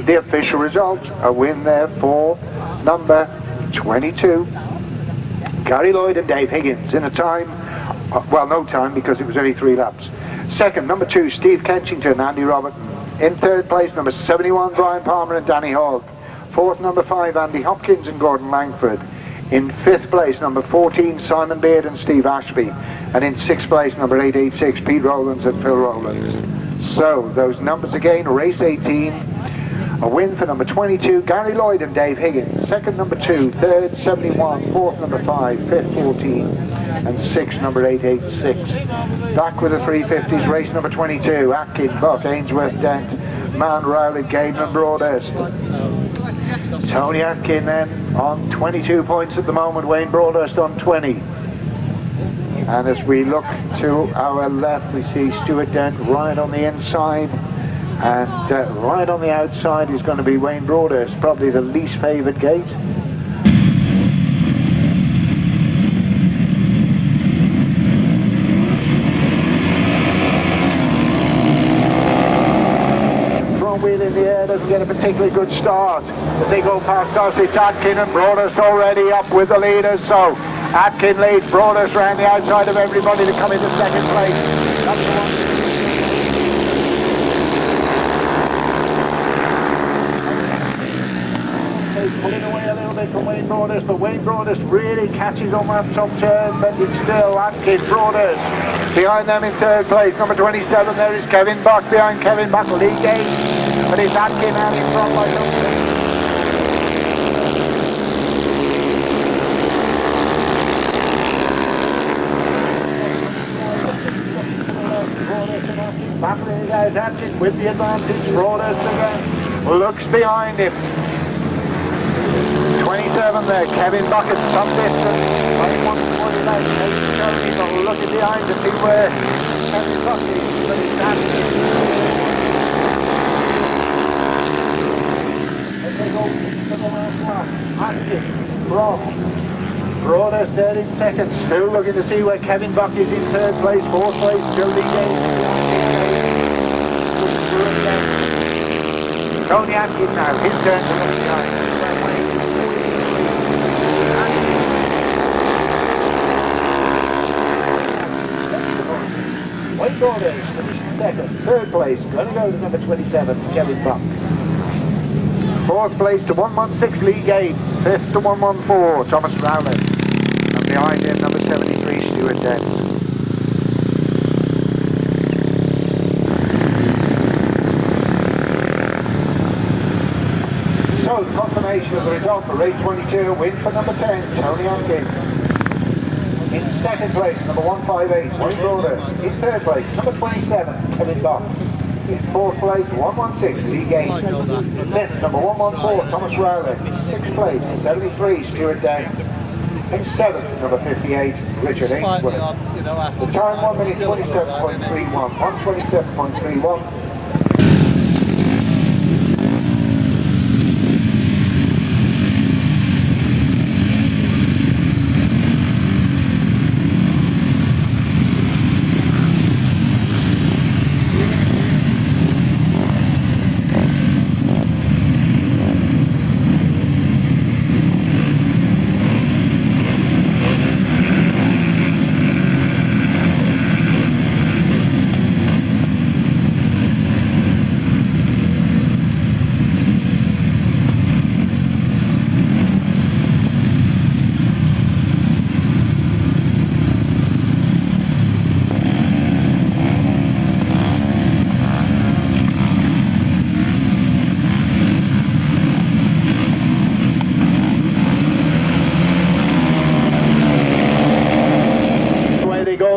the official result, a win there for number 22. Gary Lloyd and Dave Higgins in a time, well, no time because it was only 3 laps. Second, number 2, Steve Kenchington, Andy Robertson. In third place, number 71, Brian Palmer and Danny Hogg. Fourth, number 5, Andy Hopkins and Gordon Langford. In fifth place, number 14, Simon Beard and Steve Ashby. And in sixth place, number 886, Pete Rowlands and Phil Rowlands. So, those numbers again, race 18. A win for number 22, Gary Lloyd and Dave Higgins. Second, number 2. Third, 71. Fourth, number 5. Fifth, 14. And sixth, number 886. Back with the 350s, race number 22. Atkin, Buck, Ainsworth, Dent, Mann, Rowley, Gaden and Broadhurst. Tony Atkin then on 22 points at the moment, Wayne Broadhurst on 20. And as we look to our left, we see Steward Dent right on the inside. And right on the outside is going to be Wayne Broadhurst, probably the least favoured gate. Front wheel in the air doesn't get a particularly good start. As they go past us, it's Atkin and Broadhurst already up with the leaders. So Atkin leads Broadhurst around the outside of everybody to come into second place. That's the one. Pulling away a little bit from Wayne Broadhurst, but Wayne Broadhurst really catches on that top turn, but it's still Atkin Broadhurst. Behind them in third place, number 27, there is Kevin Buck. Behind Kevin Buck, Lee Gage, but it's Atkin out in front by something. Battling it out, Atkin with the advantage. Broadhurst again looks behind him. 27 there, Kevin Buck at some distance. But look at behind to see where Kevin Buck is, but it's Atkin. As they go to the last lap, Atkin, Brock, Broadhurst there in second, still looking to see where Kevin Buck is in third place. Fourth place, Lee Gage. Tony Atkin now, his turn to look behind. Wayne Broadhurst finished second. Third place, going to go to number 27, Kevin Buck. Fourth place to 116, Lee Gage. Fifth to 114, Thomas Rowley. And behind him, number 73, Steward Dent. So, confirmation of the result for race 22, win for number 10, Tony Atkin. In second place, number 158, Wayne Broadhurst. In third place, number 27, Kevin Buck. In fourth place, 116, Lee Gage. Fifth, number 114, Thomas Rowley. Sixth place, 73, Steward Dent. In seventh, number 58, Richard Ainsworth. The time 1 minute 27.31, 127.31.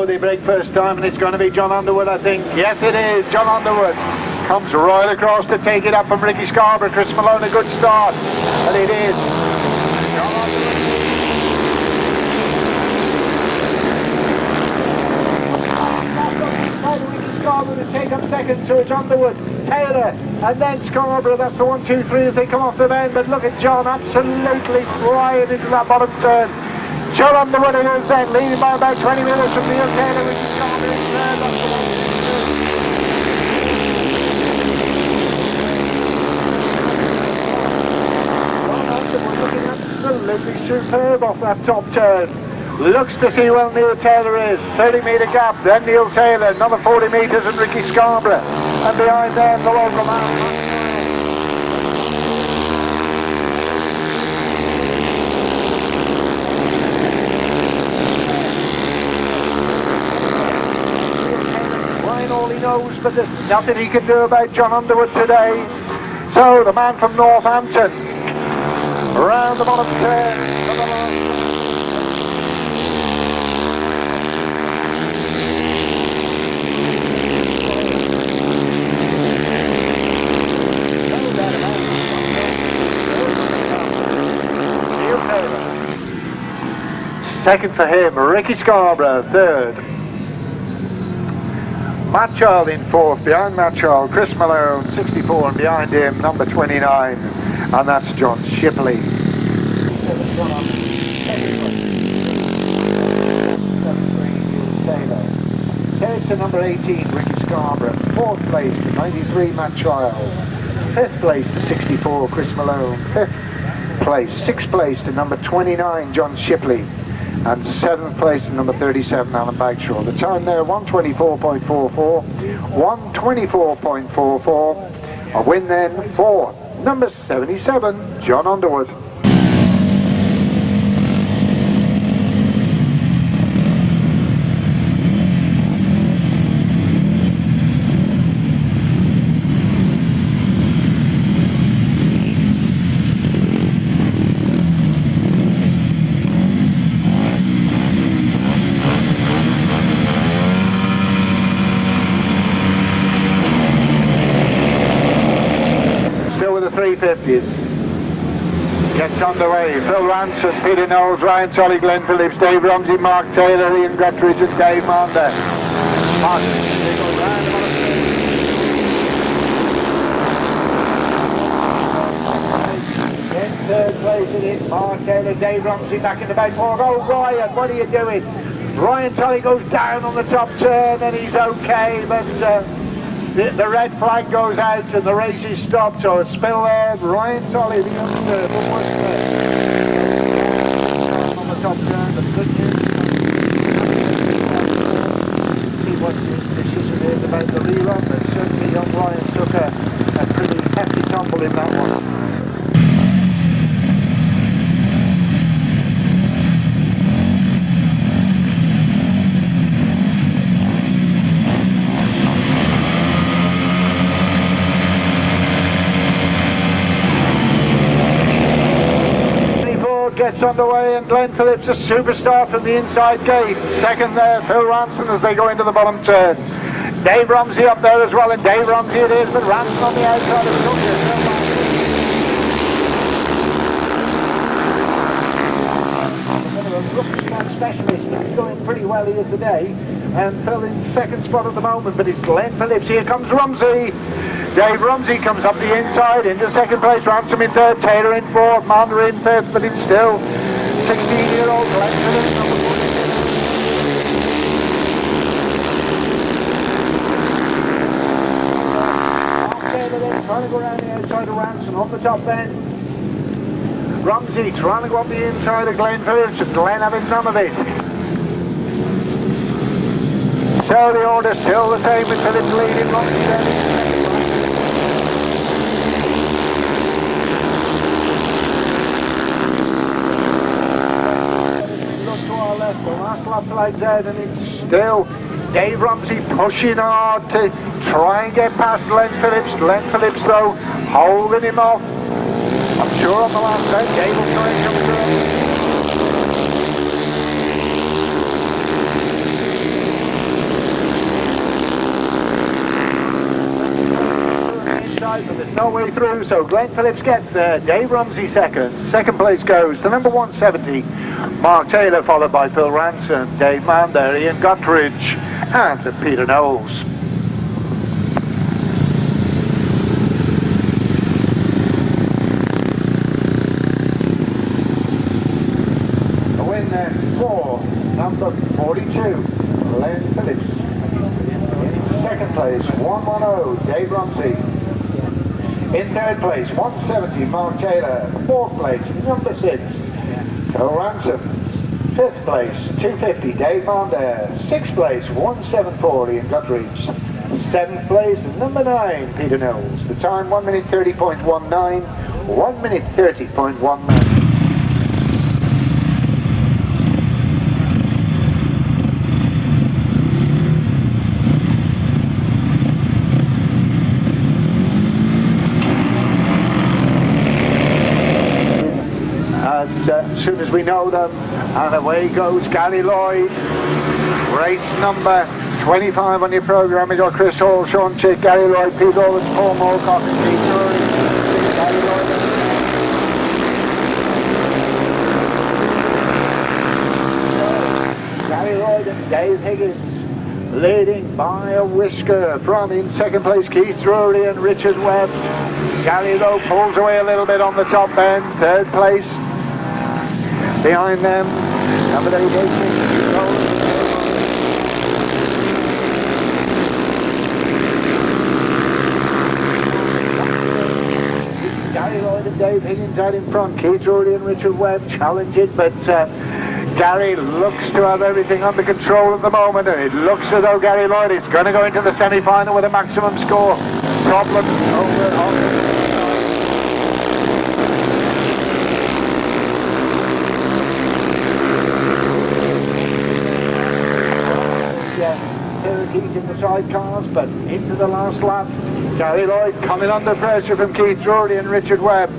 They break first time, and it's going to be John Underwood, I think. Yes, it is. John Underwood comes right across to take it up from Ricky Scarborough. Chris Malone, a good start, and it is. John Underwood. Ricky Scarborough to take up second, so it's Underwood, Taylor, and then Scarborough. That's the 1, 2, 3 as they come off the bend. But look at John, absolutely flying into that bottom turn. John Underwood is then, leading by about 20 minutes from Neil Taylor, which is coming in third. That's the one. absolutely superb off that top turn. Looks to see where Neil Taylor is. 30-metre gap, then Neil Taylor, another 40 metres and Ricky Scarborough. And behind them, the local man. All he knows, but there's nothing he can do about John Underwood today. So the man from Northampton around the bottom turn. Second for him, Ricky Scarborough, third. Matt Child in fourth, behind Matt Child, Chris Malone, 64, and behind him, number 29, and that's John Shipley. Third to number 18, Ricky Scarborough. Fourth place to 93, Matt Child. Fifth place to 64, Chris Malone. Fifth place, sixth place to number 29, John Shipley. And seventh place to number 37, Alan Bagshaw. The time there, 124.44. 124.44. A win then for number 77, John Underwood. Gets underway. Phil Ranson, Peter Knowles, Ryan Solly, Glenn Phillips, Dave Rumsey, Mark Taylor, Ian Guttridge and Dave Mander. In third place it is Mark Taylor, Dave Rumsey back in the back four. Oh Ryan, what are you doing? Ryan Solly goes down on the top turn and he's okay, but the red flag goes out and the race is stopped, so a spill there. Ryan Solly, the youngster, on the top turn, but good news. See what the decision is about the rerun, but certainly young Ryan took a pretty hefty tumble in that one. Gets underway and Glenn Phillips, a superstar from the inside gate. Second there, Phil Ranson as they go into the bottom turn. Dave Rumsey up there as well, and Dave Rumsey it is, but Ranson on the outside of the specialist, but he's going pretty well here today. And Phil in second spot at the moment, but it's Glenn Phillips. Here comes Rumsey. Dave Rumsey comes up the inside into second place, Ransom in third, Taylor in fourth, Mander in fifth, but it's still 16-year-old Glenn Phillips, number 42. Taylor then trying to go around the outside of Ransom on the top then. Rumsey trying to go up the inside of Glenn Phillips, and Glenn having none of it. So the order still the same with Phillips leading, Rumsey then. The last lap flags out and it's still Dave Rumsey pushing hard to try and get past Glenn Phillips. Glenn Phillips though holding him off. I'm sure on the last day Dave will try and come through. Inside, but there's no way through, so Glenn Phillips gets there. Dave Rumsey second. Second place goes to number 170. Mark Taylor, followed by Phil Ranson, Dave Mander, Ian Guttridge, and Peter Knowles. A win there for number 42, Glenn Phillips. In second place, 110, Dave Rumsey. In third place, 170, Mark Taylor. Fourth place, number 6. So Ransom's 5th place, 250, Dave Monder. 6th place, 1740 in Guthries. 7th place, number 9, Peter Knowles. The time 1 minute 30.19, 1 minute 30.19. As soon as we know them, and away goes Gary Lloyd. Race number 25 on your programme. We got Chris Hall, Shaun Chick, Gary Lloyd, Pete Owens, Paul Moorcock and Keith Drury. Gary Lloyd and Dave Higgins leading by a whisker. From in 2nd place Keith Drury and Richard Webb. Gary Lloyd pulls away a little bit on the top end. 3rd place. Behind them, number 8, Gary Lloyd and Dave Higgins out in front. Keith Drury and Richard Webb challenge it, but Gary looks to have everything under control at the moment, and it looks as though Gary Lloyd is going to go into the semi-final with a maximum score. Problem over on in the sidecars, but into the last lap. Gary Lloyd coming under pressure from Keith Drury and Richard Webb.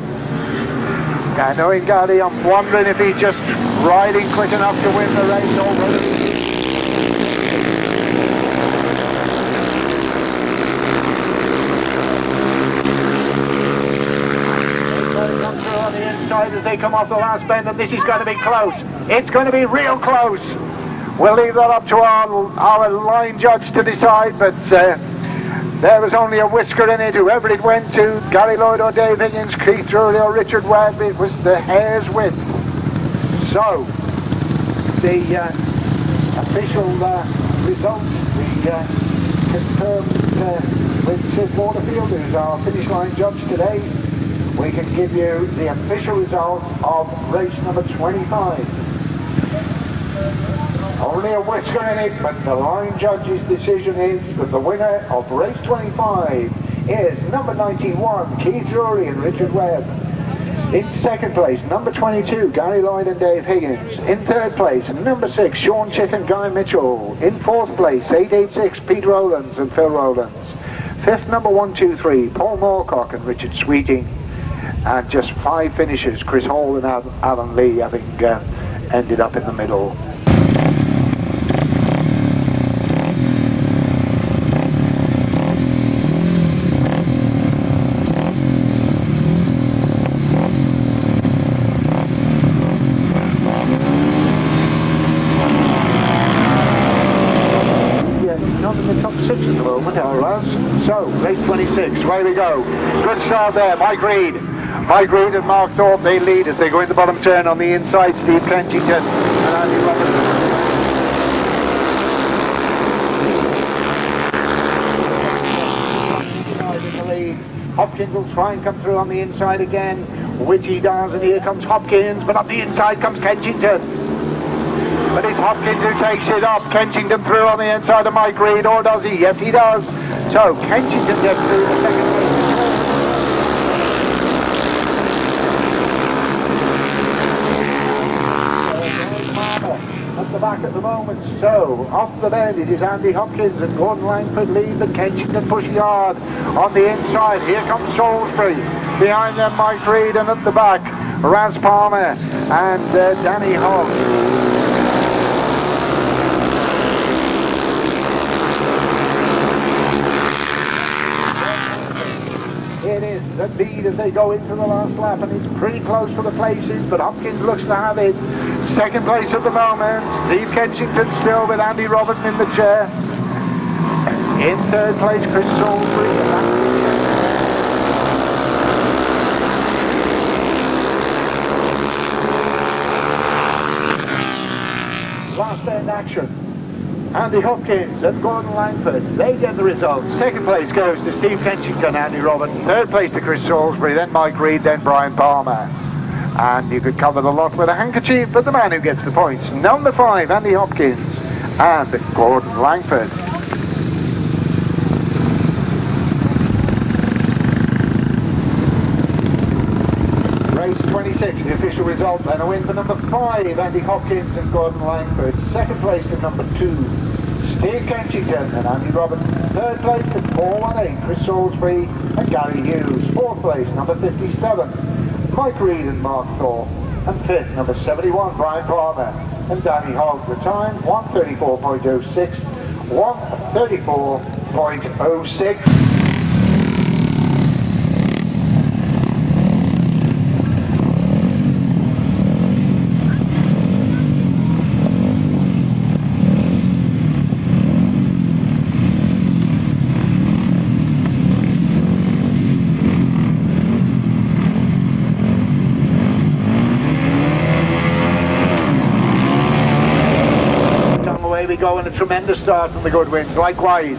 Now, knowing Gary, I'm wondering if he's just riding quick enough to win the race already. Come through on the inside as they come off the last bend, and this is going to be close. It's going to be real close. We'll leave that up to our line judge to decide, but there was only a whisker in it. Whoever it went to, Gary Lloyd or Dave Higgins, Keith Drury or Richard Webb, it was the hair's width. So, the official results, we confirmed with Sid Waterfield, who's our finish line judge today. We can give you the official result of race number 25. Only a whisker in it, but the line judge's decision is that the winner of race 25 is number 91, Keith Drury and Richard Webb. In 2nd place, number 22, Gary Lloyd and Dave Higgins. In 3rd place, number 6, Shaun Chick and Guy Mitchell. In 4th place, 886, Pete Rowlands and Phil Rowlands. 5th, number 123, Paul Moorcock and Richard Sweeting. And just 5 finishers, Chris Hall and Alan Lee, having ended up in the middle. So, race 26, away we go. Good start there, Mike Reid and Mark Thorpe, they lead as they go in the bottom turn. On the inside, Steve Kenchington and Andy Robertson. In the lead. Hopkins will try and come through on the inside again, which he does, and here comes Hopkins, but on the inside comes Kenchington. But it's Hopkins who takes it off. Kenchington through on the inside of Mike Reid, or does he? Yes, he does. So Kenchington gets through the 2nd place. At the back at the moment. So off the bend it is Andy Hopkins and Gordon Langford lead, but Kenchington pushing hard on the inside. Here comes Salisbury. Behind them Mike Reid, and at the back Raz Palmer and Danny Hogg. It is the lead as they go into the last lap, and it's pretty close for the places, but Hopkins looks to have it. 2nd place at the moment. Steve Kenchington still with Andy Robertson in the chair. In 3rd place, Chris Salisbury. Last end action. Andy Hopkins and Gordon Langford, they get the result. 2nd place goes to Steve Kenchington, Andy Robertson. 3rd place to Chris Salisbury, then Mike Reid, then Brian Palmer. And you could cover the lot with a handkerchief, but the man who gets the points, number 5, Andy Hopkins and Gordon Langford. Race 26, the official result, then a win for number 5, Andy Hopkins and Gordon Langford. Second place to number 2, Steve Kenchington and Andy Robertson. Third place to 418, Chris Salisbury and Gary Hughes. Fourth place, number 57, Mike Reed and Mark Thorpe. And fifth, number 71, Brian Palmer and Danny Hogg. The time, 1:34.06, 1:34.06. We go in a tremendous start from the Goodwins, likewise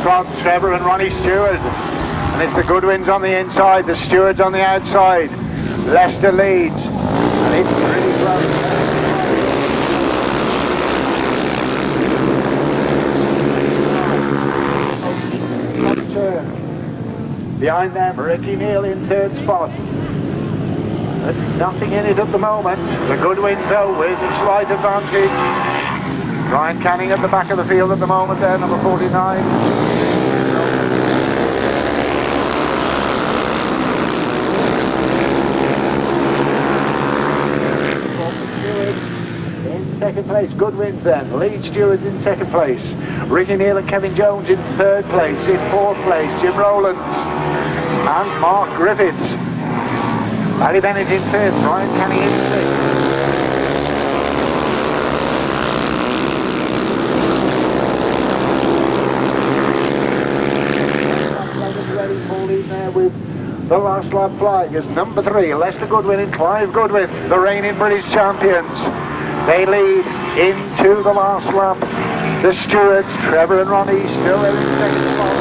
from Trevor and Ronnie Steward, and it's the Goodwins on the inside, the Stewards on the outside. Lester leads, and it's pretty close. Behind them, Ricky Neal in third spot. There's nothing in it at the moment. The Goodwins though with a slight advantage. Brian Canning at the back of the field at the moment there, number 49. In second place, Goodwins then. Lead Stewards in second place. Ricky Neal and Kevin Jones in third place. In fourth place, Jim Rowlands and Mark Griffiths. Barrie Bennett in fifth, Brian Canning in sixth. With the last lap flag is number 3, Lester Goodwin and Clive Goodwin, the reigning British champions. They lead into the last lap. The Stewards, Trevor and Ronnie, still in second spot.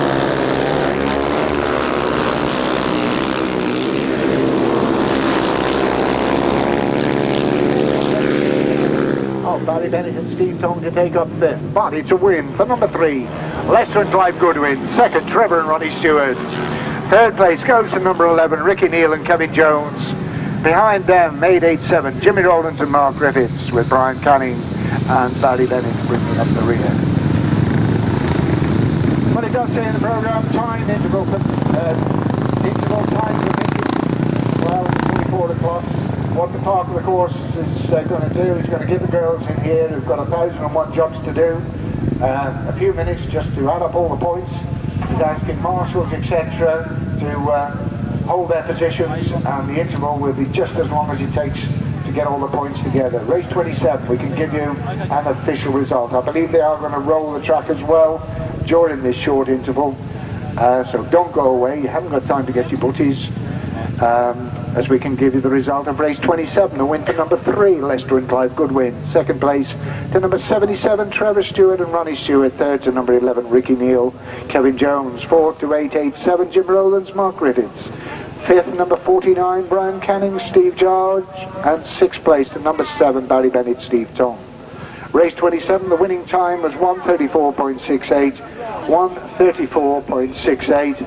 Oh, Barrie Bennett and Steve Tong to take up fifth. But it's a win for number 3, Lester and Clive Goodwin. Second, Trevor and Ronnie Stewart. Third place goes to number 11, Ricky Neal and Kevin Jones. Behind them, 887, Jimmy Rowlands and Mark Griffiths, with Brian Canning and Barrie Bennett bringing up the rear. But it does say in the programme, time interval time permitting. Well, it's 24 o'clock. What the park of the course is going to do is going to give the girls in here who've got 1,001 jobs to do a few minutes just to add up all the points. He's asking marshals, etc., to hold their positions, and the interval will be just as long as it takes to get all the points together. Race 27, we can give you an official result. I believe they are going to roll the track as well during this short interval, so don't go away. You haven't got time to get your booties, as we can give you the result of race 27. A win for number 3, Lester and Clive Goodwin. Second place to number 77, Trevor Stewart and Ronnie Stewart. Third to number 11, Ricky Neal, Kevin Jones. Fourth to 887, Jim Rowlands, Mark Griffiths. Fifth, number 49, Brian Canning, Steve George. And sixth place to number 7, Barrie Bennett, Steve Tong. Race 27, the winning time was 1:34.68, 1:34.68.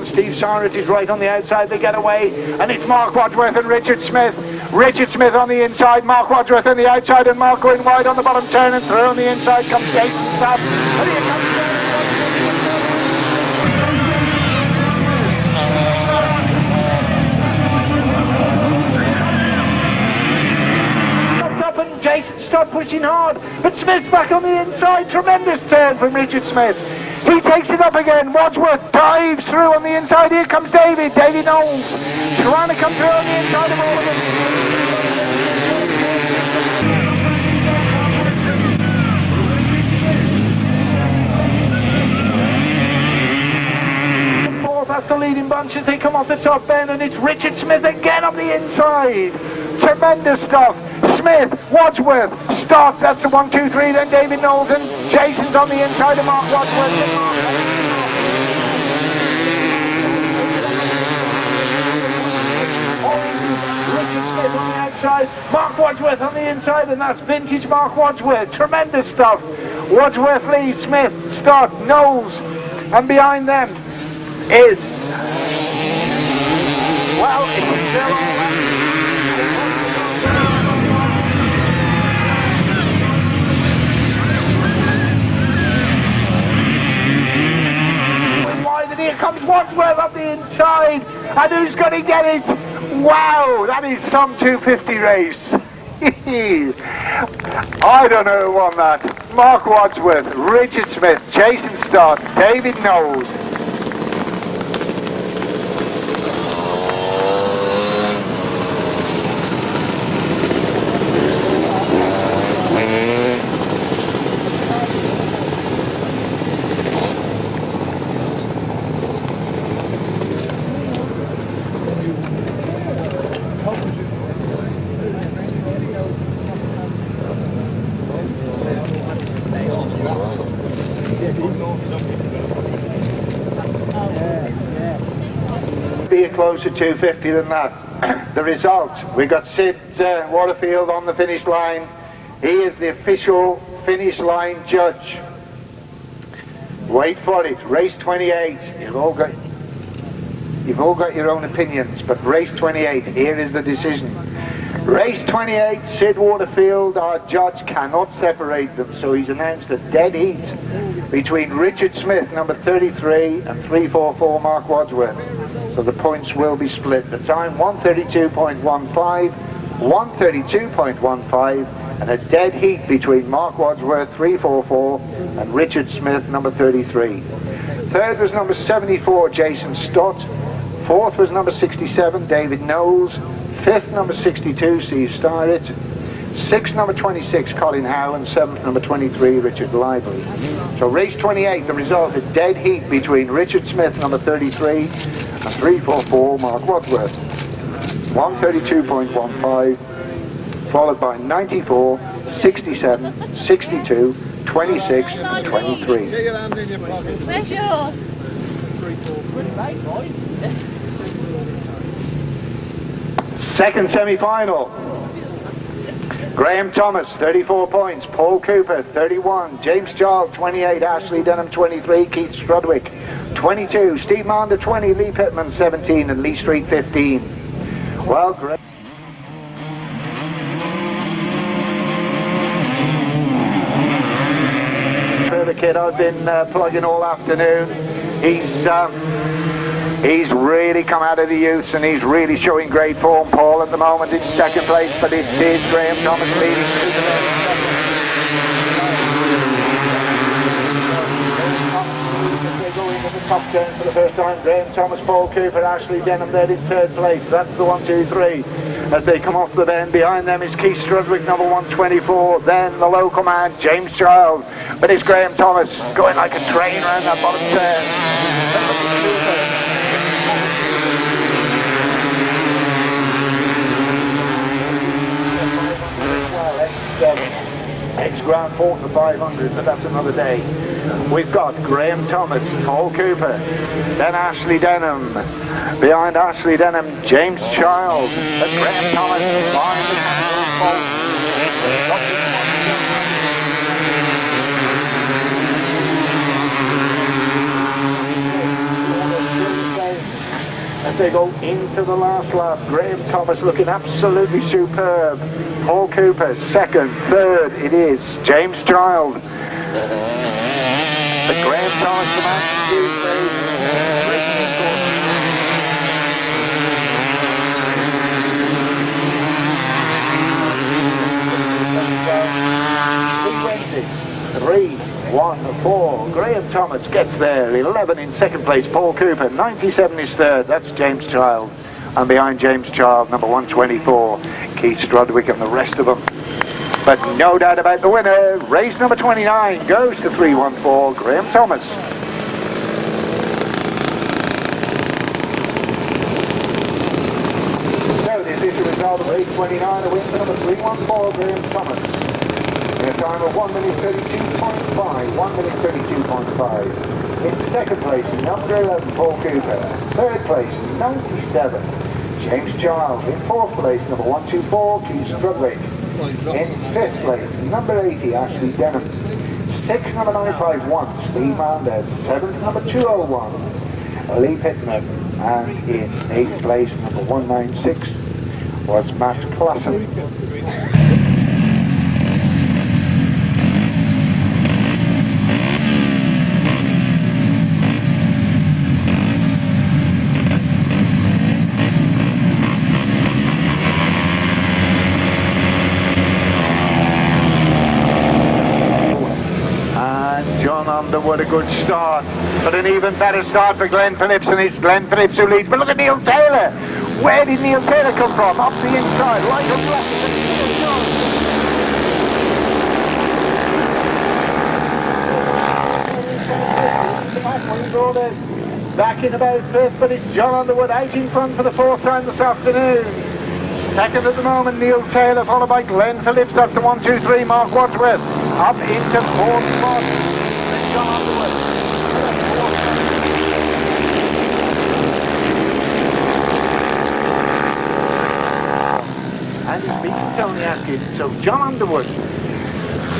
Steve Sarrett is right on the outside, they get away, and it's Mark Wadsworth and Richard Smith. Richard Smith on the inside, Mark Wadsworth on the outside, and Mark going wide on the bottom turn, and through on the inside comes Jason Stapp. And here comes up, and Jason Stapp pushing hard, but Smith's back on the inside. Tremendous turn from Richard Smith. He takes it up again. Wadsworth dives through on the inside. Here comes David Knowles. Trying to come through on the inside of all of them. That's the leading bunch as they come off the top bend, and it's Richard Smith again on the inside. Tremendous stuff. Smith, Wadsworth, Stott, that's the 1, 2, 3, then David Knowles, and Jason's on the inside of Mark Wadsworth. On the outside, Mark Wadsworth on the inside, and that's vintage Mark Wadsworth. Tremendous stuff. Wadsworth, Lee, Smith, Stott, Knowles, and behind them is, well, it's still wide, and here comes Wadsworth up the inside, and who's going to get it? Wow, that is some 250 race. I don't know who won that. Mark Wadsworth, Richard Smith, Jason Stott, David Knowles. Be a closer 250 than that. The result, we got Sid Waterfield on the finish line. He is the official finish line judge. Wait for it, race 28. You've all got your own opinions, but race 28, here is the decision. Race 28, Sid Waterfield, our judge, cannot separate them, so he's announced a dead heat between Richard Smith, number 33, and 344 Mark Wadsworth. So the points will be split. The time 132.15, 132.15, and a dead heat between Mark Wadsworth, 344, and Richard Smith, number 33. Third was number 74, Jason Stott. Fourth was number 67, David Knowles. Fifth, number 62, Steve Starrett. Sixth, number 26, Colin Howe. And seventh, number 23, Richard Lively. So race 28, the result, a dead heat between Richard Smith, number 33, and 344, Mark Wadsworth. 132.15, followed by 94, 67, 62, 26, and 23. Where's yours? Second semi-final. Graham Thomas, 34 points. Paul Cooper, 31. James Child, 28. Ashley Denham, 23. Keith Strudwick, 22. Steve Mander, 20. Lee Pittman, 17. And Lee Street, 15. Well, great. The kid I've been plugging all afternoon. He's really come out of the youths, and he's really showing great form. Paul at the moment in second place, but it is Graham Thomas leading through the top turn for the first time. Graham Thomas, Paul Cooper, Ashley Denham there in third place. That's the 1, 2, 3. As they come off the bend, behind them is Keith Strudwick, number 124. Then the local man, James Child. But it's Graham Thomas going like a train around that bottom turn. Ex-Grand Fort for 500, but that's another day. We've got Graham Thomas, Paul Cooper, then Ashley Denham. Behind Ashley Denham, James Child. But Graham Thomas behind the as they go into the last lap. Graham Thomas looking absolutely superb. Paul Cooper, second. Third, it is James Child. But Graham Thomas, the man from Tuesday, Three, 1, 4. Graham Thomas gets there. 11 in second place. Paul Cooper. 97 is third. That's James Child. And behind James Child, number 124, Keith Strudwick and the rest of them. But no doubt about the winner. Race number 29 goes to 314, Graham Thomas. out of race 29, a win for number 314, Graham Thomas. In a time of 1 minute 32.5, 1 minute 32.5. In second place, number 11, Paul Cooper. Third place, 97, James Child. In fourth place, number 124, Keith Strudwick. In fifth place, number 80, Ashley Denham. Sixth, number 951, Steve Manders. Seventh, number 201, Lee Pittman. And in eighth place, number 196, was Matt Classen. Underwood, a good start, but an even better start for Glenn Phillips, and it's Glenn Phillips who leads. But look at Neil Taylor. Where did Neil Taylor come from? Up the inside, right up left. Back in about fifth, but it's John Underwood out in front for the fourth time this afternoon. Second at the moment, Neil Taylor, followed by Glenn Phillips. That's the 1, 2, 3, Mark Wadsworth. Up into fourth spot. John Underwood. And he's beaten Tony Atkin. So John Underwood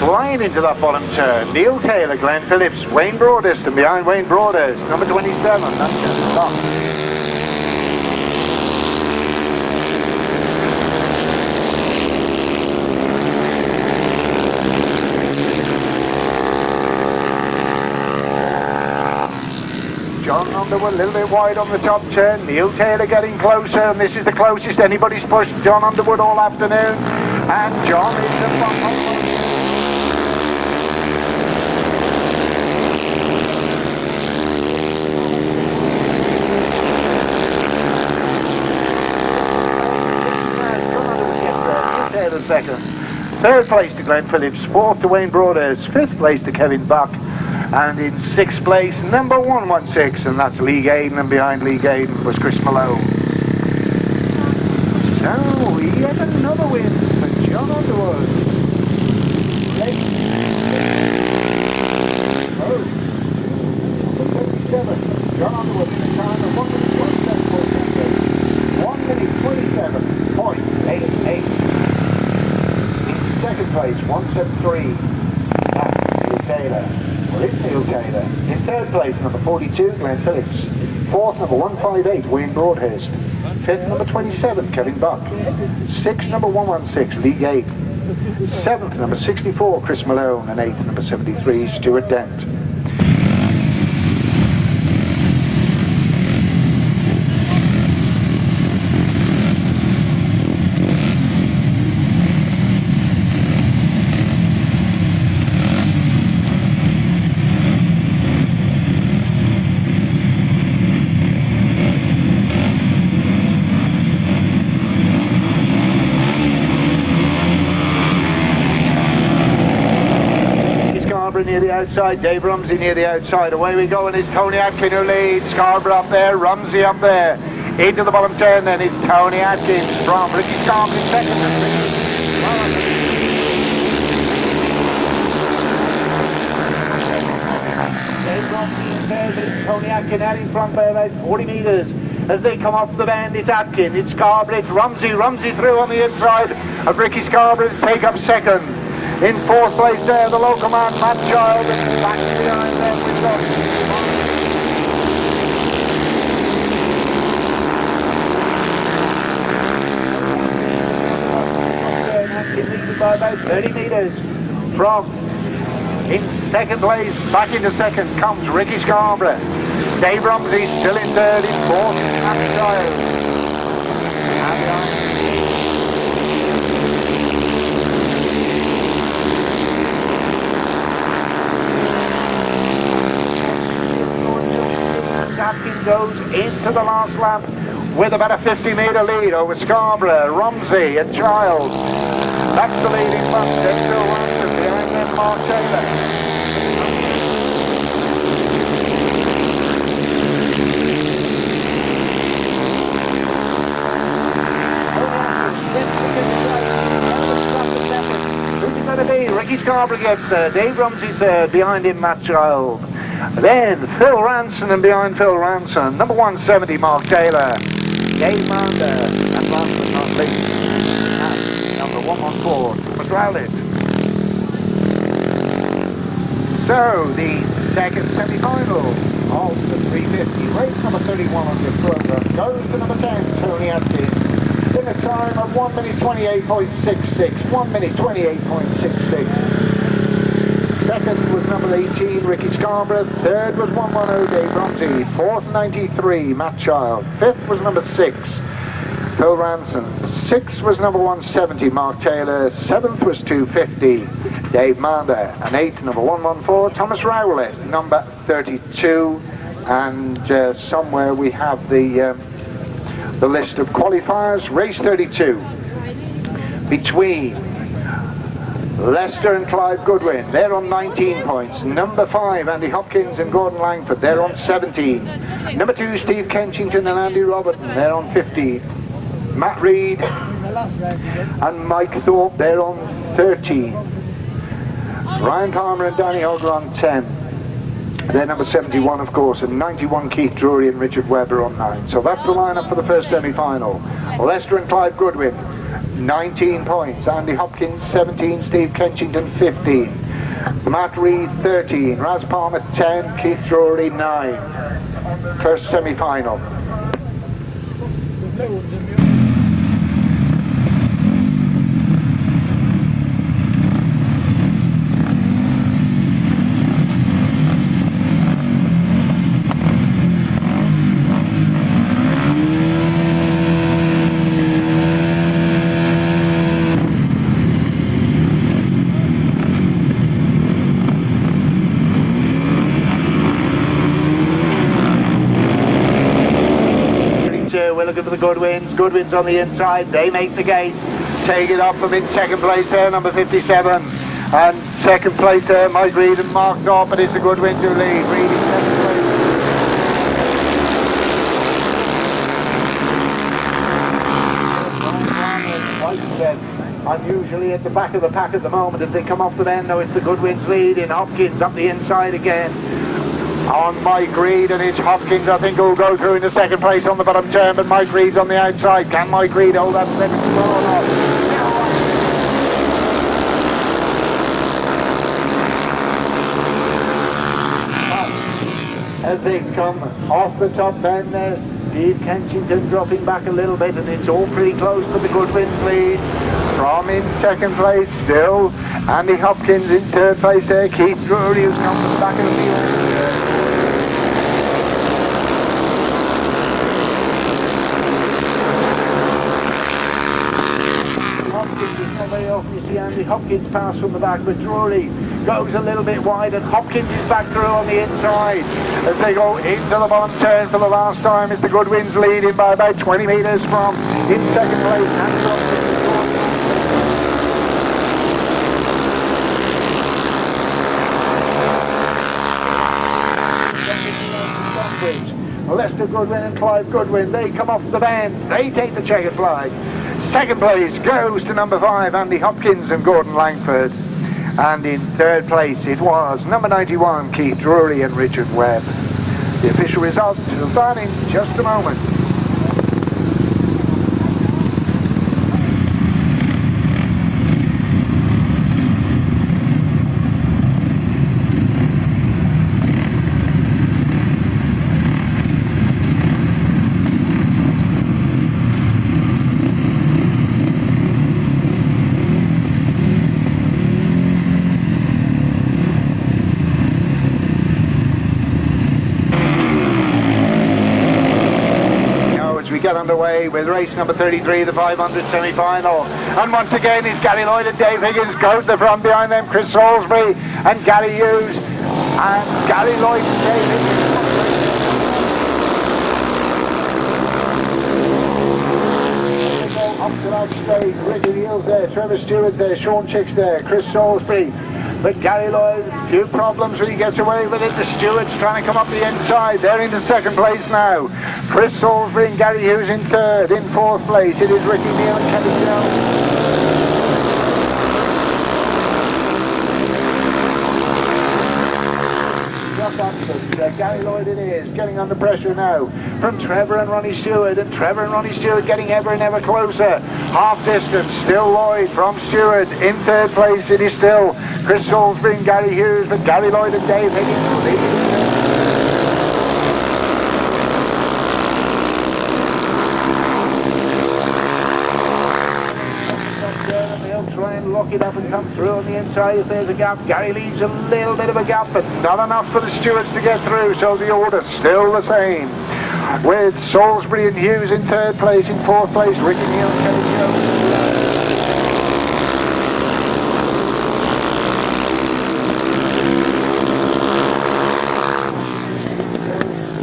flying into that bottom turn. Neil Taylor, Glenn Phillips, Wayne Broadhurst, and behind Wayne Broadhurst, number 27. That's just Tong. John Underwood a little bit wide on the top turn. Neil Taylor getting closer, and this is the closest anybody's pushed John Underwood all afternoon. And John is the front. Taylor second. Third place to Glenn Phillips. Fourth to Wayne Broadhurst. Fifth place to Kevin Buck. And in sixth place, number 116, and that's Lee Gaden, and behind Lee Gaden was Chris Malone. So, yet another win for John Underwood. Number 57, John Underwood in a time of 1 minute 27.88. In second place, 173, that's Neil Taylor. Well, it's Neil Taylor. In third place, number 42, Glenn Phillips. Fourth, number 158, Wayne Broadhurst. Fifth, number 27, Kevin Buck. Sixth, number 116, Lee Gabe. Seventh, number 64, Chris Malone. And eighth, number 73, Stuart Dent. Near the outside, Dave Rumsey near the outside. Away we go, and it's Tony Atkin who leads. Scarboro up there, Rumsey up there. Into the bottom turn, then it's Tony Atkins from Ricky Scarborough in second. Dave Rumsey in third, it's Tony Atkin out in front by about 40 metres. As they come off the bend, it's Atkin, it's Scarborough, it's Rumsey through on the inside of Ricky Scarborough to take up second. In fourth place there, the local man, Matt Child, and back behind them we've got leading by about 30 metres from. In second place, back into second, comes Ricky Scarborough. Dave Rumsey still in third, in fourth, Matt Child. Atkin goes into the last lap with about a 50-metre lead over Scarborough, Rumsey and Child. That's the leading lap. They're still Ransom behind them, Mark Taylor. Scarboro gets there. Dave Rumsey's there. Behind him, Matt Child. Then Phil Ranson, and behind Phil Ranson, number 170, Mark Taylor. Dave Mander, and last but not least, number 114, Thomas Rowlett. So, the second semi-final of the 350, race number 31 on your program, goes to number 10, Tony Atkin, in a time of 1 minute 28.66, 1 minute 28.66. Second was number 18, Ricky Scarborough. Third was 110, Dave Rumsey. Fourth, 93, Matt Child. Fifth was number 6, Phil Ranson. Sixth was number 170, Mark Taylor. Seventh was 250, Dave Mander. And eighth, number 114, Thomas Rowlett, number 32. And somewhere we have the list of qualifiers. Race 32 between Lester and Clive Goodwin, they're on 19 points. Number 5, Andy Hopkins and Gordon Langford, they're on 17. Number 2, Steve Kenchington and Andy Robertson, they're on 15. Matt Reed and Mike Thorpe, they're on 13. Ryan Palmer and Danny Hogg are on 10. They're number 71, of course, and 91, Keith Drury and Richard Webb are on 9. So that's the lineup for the first semi-final. Lester and Clive Goodwin, 19 points. Andy Hopkins, 17. Steve Kenchington, 15. Matt Reed, 13. Raz Palmer, 10. Keith Drury, 9. First semi-final. We're looking for the Goodwins. Goodwins on the inside. They make the gate. Take it off them in second place there, number 57. And second place there, Mike Reed and Mark Thorpe. But it's the Goodwins who lead. Reed in second place. Unusually at the back of the pack at the moment. As they come off the bend, now it's the Goodwins lead in. Hopkins up the inside again. On Mike Reed, and it's Hopkins, I think, who'll go through in the second place on the bottom turn, but Mike Reed's on the outside. Can Mike Reed hold that second spot or not? As they come off the top bend there, Steve Kenchington dropping back a little bit, and it's all pretty close to the Goodwins lead. From in second place still, Andy Hopkins in third place there. Keith Drury, who's come from the back of the field. You see Andy Hopkins pass from the back, but Drury goes a little bit wide, and Hopkins is back through on the inside as they go into the bottom turn for the last time. It's the Goodwins leading by about 20 metres from in second place. Lester Goodwin and Clive Goodwin, they come off the bend, they take the checkered flag. Second place goes to number 5, Andy Hopkins and Gordon Langford. And in third place it was number 91, Keith Drury and Richard Webb. The official results will start in just a moment. Get underway with race number 33, the 500 semi-final, and once again it's Gary Lloyd and Dave Higgins go to the front. Behind them Chris Salisbury and Gary Hughes, and Gary Lloyd and Dave Higgins up to that stage. Richard Hughes there, Trevor Steward there, Shaun there, Chris Salisbury. But Gary Lloyd, a few problems when he gets away with it. The Stewards trying to come up the inside. They're into second place now. Chris Salisbury and Gary Hughes in third. In fourth place, it is Ricky Neal and Kenny Jones. Just opposite. Gary Lloyd it is, getting under pressure now from Trevor and Ronnie Steward, and Trevor and Ronnie Steward getting ever and ever closer. Half distance, still Lloyd from Steward. In third place it is still Chris Salisbury and Gary Hughes, but Gary Lloyd and Dave Higgins leading. Try and lock it up and come through on the inside if there's a gap. Gary leaves a little bit of a gap, but not enough for the stewards to get through, so the order's still the same. With Salisbury and Hughes in third place, in fourth place Ricky Neal and Kenny Jones.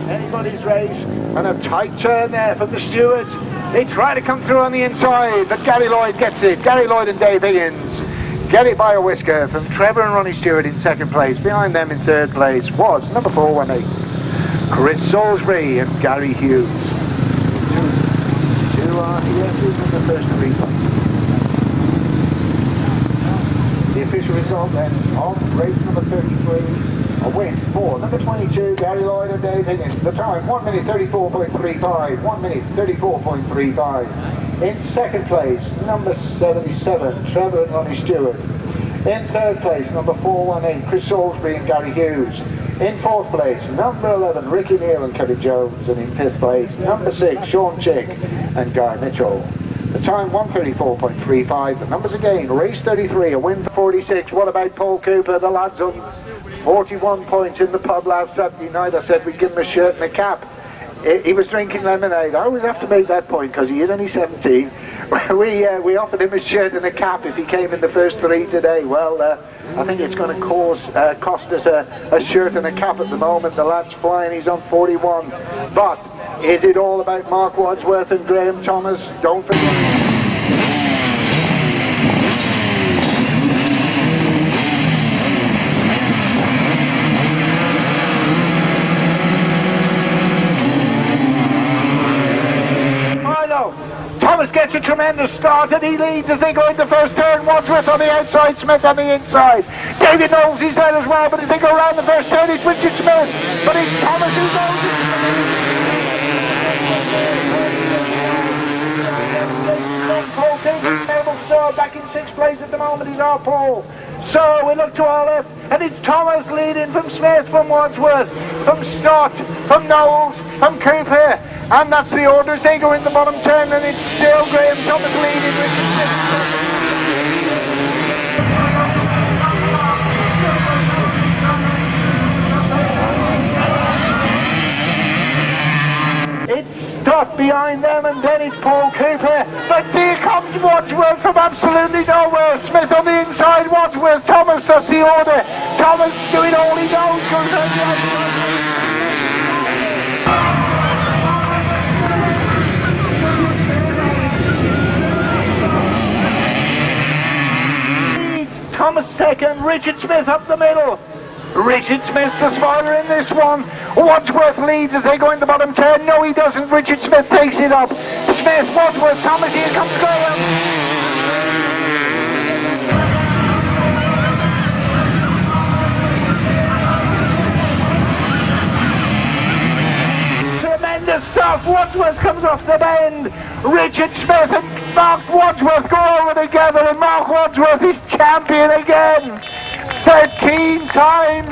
Anybody's race, and a tight turn there for the stewards. They try to come through on the inside, but Gary Lloyd gets it. Gary Lloyd and Dave Higgins get it by a whisker from Trevor and Ronnie Steward in second place. Behind them in third place was number 418, Chris Salisbury and Gary Hughes. Two RTSs in the first three. The official result then of race number 33. A win for number 22, Gary Lloyd and Dave Higgins. The time, 1 minute 34.35. 1 minute 34.35. In second place, number 77, Trevor and Ronnie Steward. In third place, number 418, Chris Salisbury and Gary Hughes. In fourth place, number 11, Ricky Neal and Kenny Jones. And in fifth place, number 6, Shaun and Guy Mitchell. The time 134.35. The numbers again, race 33, a win for 46. What about Paul Cooper? The lads on 41 points in the pub last Saturday night. I said we'd give him a shirt and a cap. He was drinking lemonade. I always have to make that point because he is only 17. We offered him a shirt and a cap if he came in the first three today. Well, I think it's going to cost us a shirt and a cap at the moment. The lad's flying, he's on 41. But is it all about Mark Wadsworth and Graham Thomas? Don't forget. Thomas gets a tremendous start and he leads as they go into first turn. Wadsworth on the outside, Smith on the inside. David Knowles, he's there as well, but as they go around the first turn, it's Richard Smith. But it's Thomas who goes. Paul King, Naval Star, back in sixth place at the moment, he's our Paul. So we look to our left, and it's Thomas leading from Smith, from Wadsworth, from Stott, from Knowles, from Cooper. And that's the order as they go in the bottom turn, and it's still Graham Thomas leading with It's Stott behind them, and then it's Paul Cooper. But here comes Wadsworth from absolutely nowhere. Smith on the inside, Wadsworth, Thomas, that's the order. Thomas doing all he knows, goes on the outside. Thomas second, Richard Smith up the middle. Richard Smith's the spoiler in this one. Wadsworth leads as they go in the bottom turn. No, he doesn't. Richard Smith takes it up. Smith, Wadsworth, Thomas, here comes Graham. Tremendous stuff. Wadsworth comes off the bend. Richard Smith and Mark Wadsworth go over together, and Mark Wadsworth is champion again. 13 times,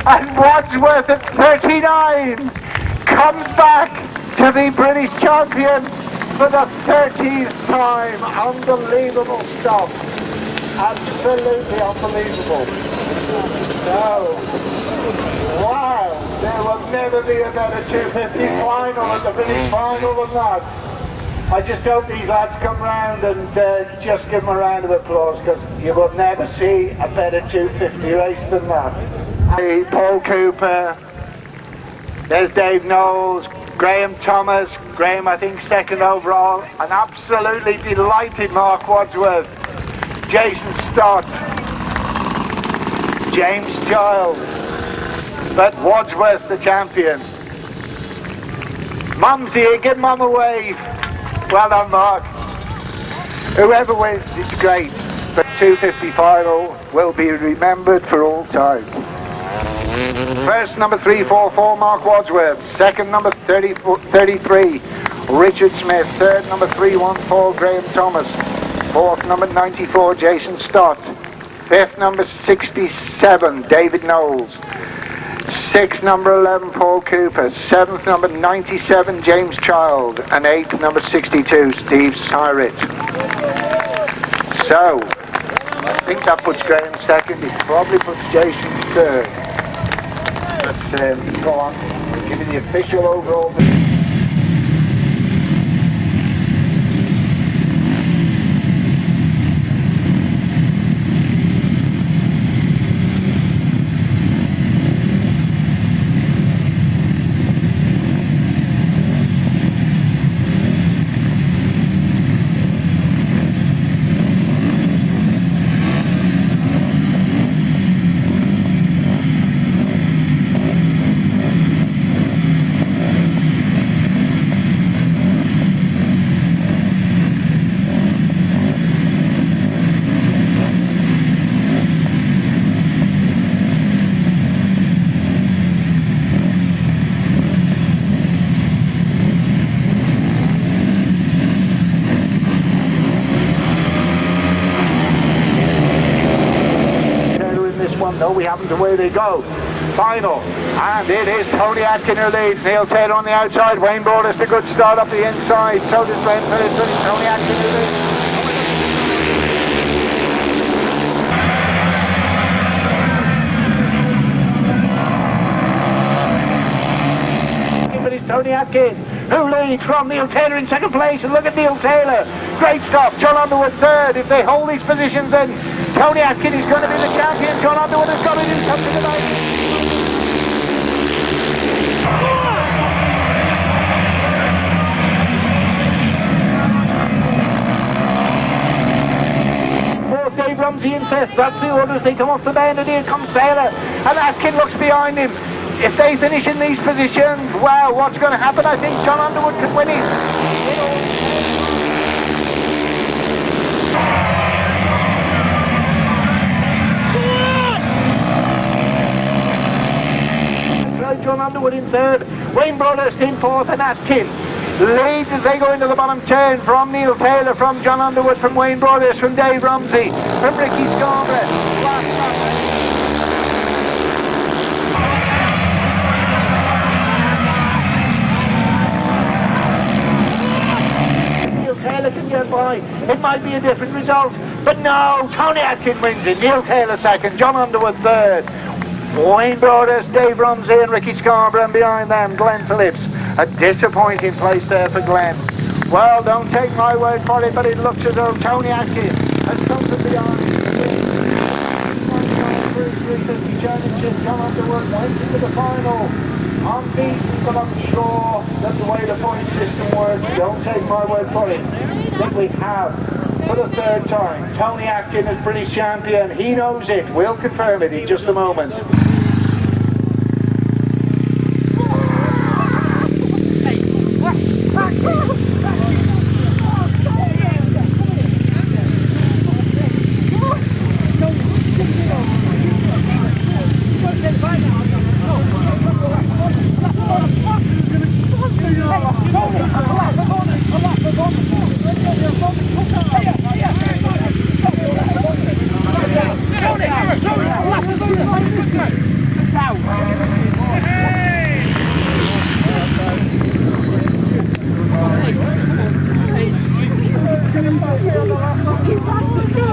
and Wadsworth at 39 comes back to the British champion for the 30th time. Unbelievable stuff. Absolutely unbelievable. So, wow, there will never be a better 250 final at the finish final than that. I just hope these lads come round and just give them a round of applause, because you will never see a better 250 race than that. Hey, Paul Cooper, there's Dave Knowles, Graham Thomas, Graham I think second overall, an absolutely delighted Mark Wadsworth, Jason Stott, James Giles, but Wadsworth the champion. Mum's here, give Mum a wave. Well done, Mark. Whoever wins, it's great, but 250 final will be remembered for all time. First, number 344, Mark Wadsworth. Second, number 33, Richard Smith. Third, number 31, Paul Graham Thomas. Fourth, number 94, Jason Stott. Fifth, number 67, David Knowles. Sixth, number 11, Paul Cooper. Seventh, number 97, James Child. And eighth, number 62, Steve Syrit. So, I think that puts Graham second. It probably puts Jason third. But go on, I'll give you the official overall. No, we haven't, away they go. Final, and it is Tony Atkin who leads. Neil Taylor on the outside. Wayne Broadus a good start up the inside. So does Glenn Phillips. It's Tony Atkin who leads. But it's Tony Atkin who leads from Neil Taylor in second place. And look at Neil Taylor. Great stuff. John Underwood third. If they hold these positions, then Tony Atkin is going to be the champion. John Underwood has got it in something tonight. Fourth, Dave Rumsey in fifth. That's the order as they come off the bend, and here comes Taylor. And Atkin looks behind him. If they finish in these positions, well, what's going to happen? I think John Underwood can win it. John Underwood in third, Wayne Broadhurst in fourth, and Atkin leads as they go into the bottom turn from Neil Taylor, from John Underwood, from Wayne Broadhurst, from Dave Rumsey, from Ricky Scarborough. Neil Taylor can get by. It might be a different result, but no, Tony Atkin wins it. Neil Taylor second, John Underwood third. Wayne Broadhurst, Dave Rumsey and Ricky Scarborough, and behind them Glenn Phillips. A disappointing place there for Glenn. Well, don't take my word for it, but it looks as though Tony Atkin has come from behind. John Underwood went into the final. Unbeaten, but I'm sure that the way the point system works, don't take my word for it, that we have, for the third time, Tony Atkin as British champion. He knows it. We'll confirm it in just a moment.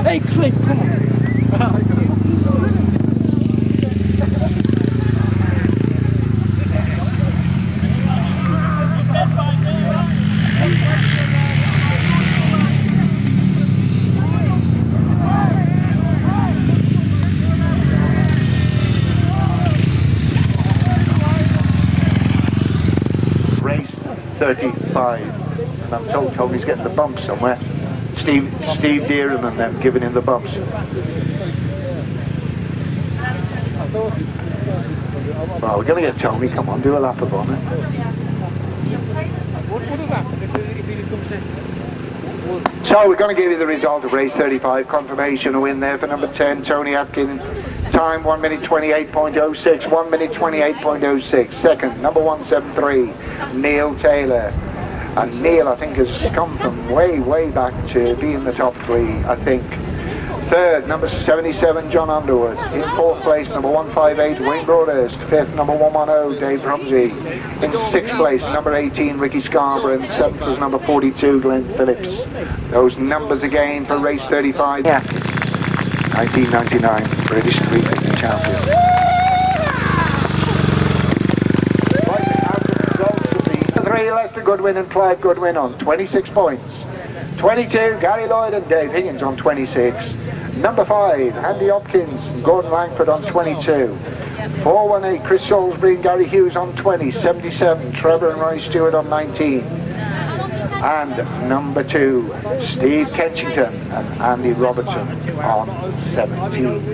Hey, Cliff, come on. Race 35, and I'm told Tony's getting the bump somewhere. Steve Deerham and them giving him the bumps. Well, we're going to get Tony. Come on, do a lap of on it. So we're going to give you the result of race 35. Confirmation, a win there for number 10, Tony Atkin. Time 1 minute 28.06, 1 minute 28.06. Second, number 173, Neil Taylor. And Neil, I think, has come from way back to be in the top 3, I think. Third, number 77, John Underwood. In fourth place, number 158, Wayne Broadhurst. Fifth, number 110, Dave Rumsey. In sixth place, number 18, Ricky Scarborough. And seventh was number 42, Glenn Phillips. Those numbers again for race 35. Yeah. 1999, British 350 champion. Three, Lester Goodwin and Clive Goodwin on 26 points. 22, Gary Lloyd and Dave Higgins on 26. Number 5, Andy Hopkins and Gordon Langford on 22. 418, Chris Salisbury and Gary Hughes on 20. 77, Trevor and Ronnie Steward on 19. And number 2, Steve Kenchington and Andy Robertson on 17.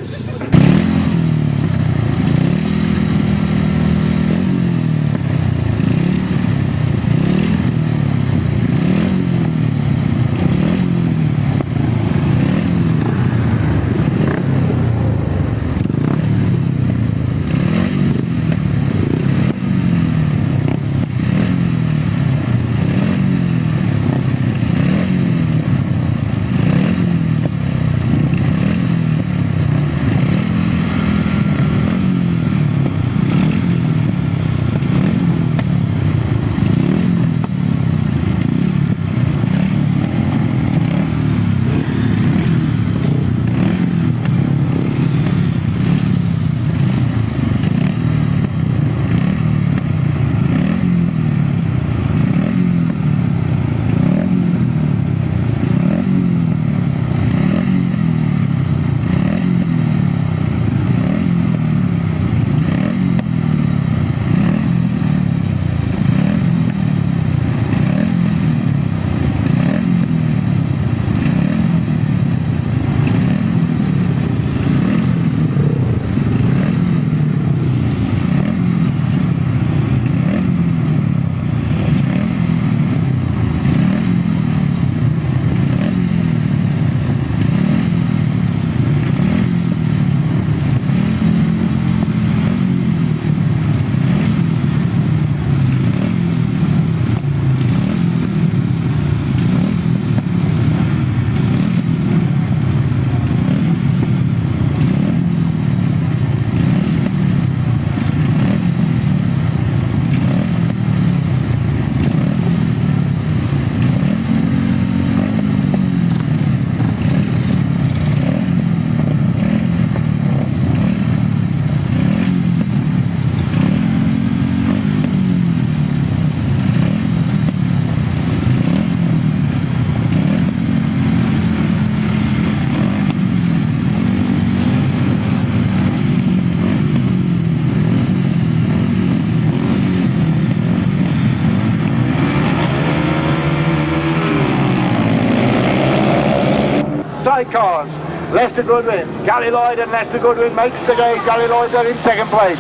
Sidecars, Lester Goodwin, Gary Lloyd and Lester Goodwin makes the gate. Gary Lloyd there in second place.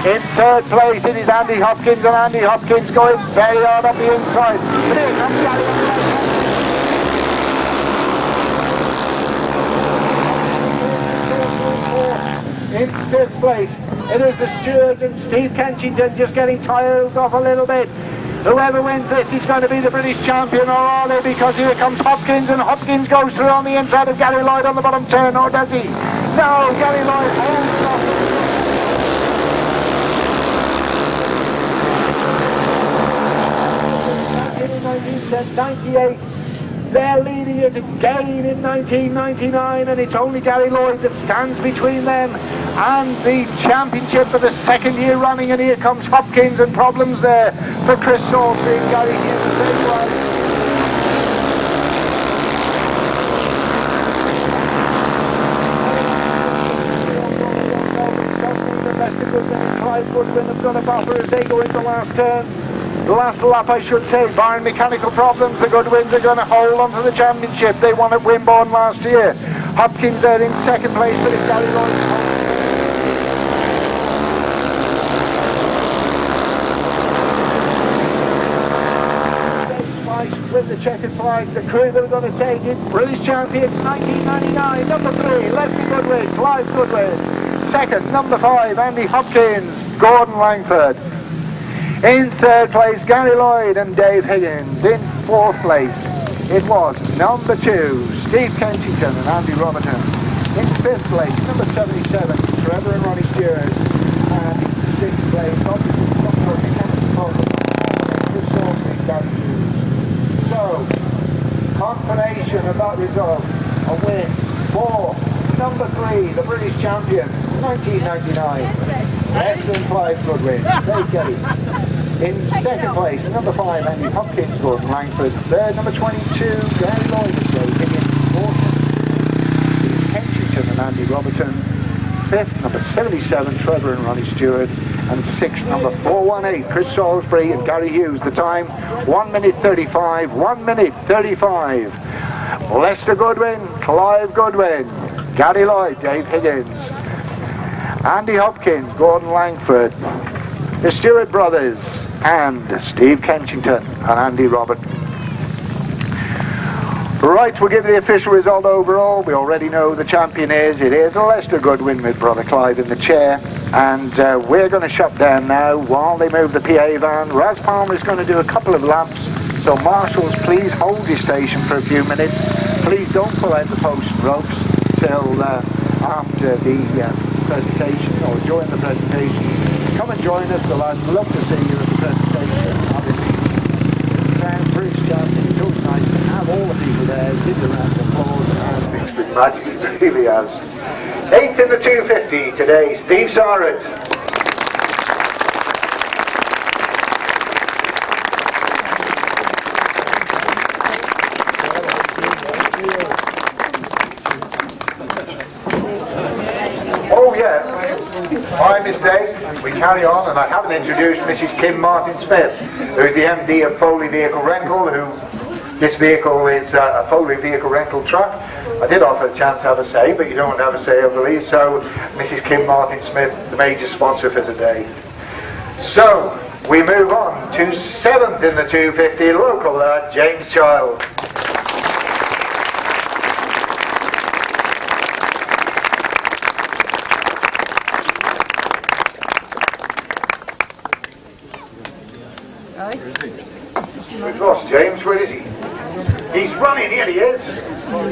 In third place it is Andy Hopkins, and Andy Hopkins going very hard up the inside. But here comes Gary Lloyd. In fifth place it is the Steward and Steve Kenchington just getting tired off a little bit. Whoever wins this is going to be the British champion, or are they? Because here comes Hopkins, and Hopkins goes through on the inside of Gary Lloyd on the bottom turn, or does he? No, Gary Lloyd holds off. In 1998, they're leading it again in 1999, and it's only Gary Lloyd that stands between them and the championship for the second year running. And here comes Hopkins, and problems there for Chris Salisbury and Gary Hughes. Lester Goodwin and Clive Goodwin have done a buffer as they go into the last turn. The last lap, I should say, barring mechanical problems, the Goodwins are going to hold on to the championship. They won at Wimborne last year. Hopkins there in second place, but it's Gary Lloyd. With the checkered flag, the crew that are going to take it. British champions 1999, number 3, Lester Goodwin, Clive Goodwin. second, number 5, Andy Hopkins, Gordon Langford. In third place, Gary Lloyd and Dave Higgins. In fourth place, it was number 2, Steve Kenchington and Andy Robertson. In fifth place, number 77, Trevor and Ronnie Steward. And in sixth place, obviously, Gary Hughes. So, confirmation of that result, a win for number 3, the British champion, 1999, Lester Clive Goodwin. Dave Kelly. In second place, number 5, Andy Hopkins, Gordon Langford. Third, number 22, Gary Lloyd and Dave Higgins. Fourth, Kenchington and Andy Robertson. Fifth, number 77, Trevor and Ronnie Steward. And sixth, number 418, Chris Salisbury and Gary Hughes. The time, 1 minute 35, 1 minute 35. Lester Goodwin, Clive Goodwin, Gary Lloyd, Dave Higgins, Andy Hopkins, Gordon Langford, the Steward brothers, and Steve Kenchington and Andy Robert. Right, we'll give the official result overall. We already know who the champion is. It is Lester Goodwin with brother Clive in the chair. And we're going to shut down now while they move the PA van. Raz Palmer is going to do a couple of laps. So marshals, please hold your station for a few minutes. Please don't pull out the post ropes till after the presentation or during the presentation. Come and join us, the lads. We'd love to see you at the presentation. Obviously, British champion. It's always nice to have all the people there. Give a round of applause. And it's been magic, it really has. 8th in the 250 today, Steve Sarrett. Oh yeah, my mistake. We carry on, and I haven't introduced Mrs. Kim Martin-Smith, who's the MD of Foley Vehicle Rental, this vehicle is a Foley vehicle rental truck. I did offer a chance to have a say, but you don't want to have a say, I believe. So, Mrs. Kim Martin-Smith, the major sponsor for today. So, we move on to 7th in the 250, local lad, James Child. We've lost James, where is he? He's running, here he is.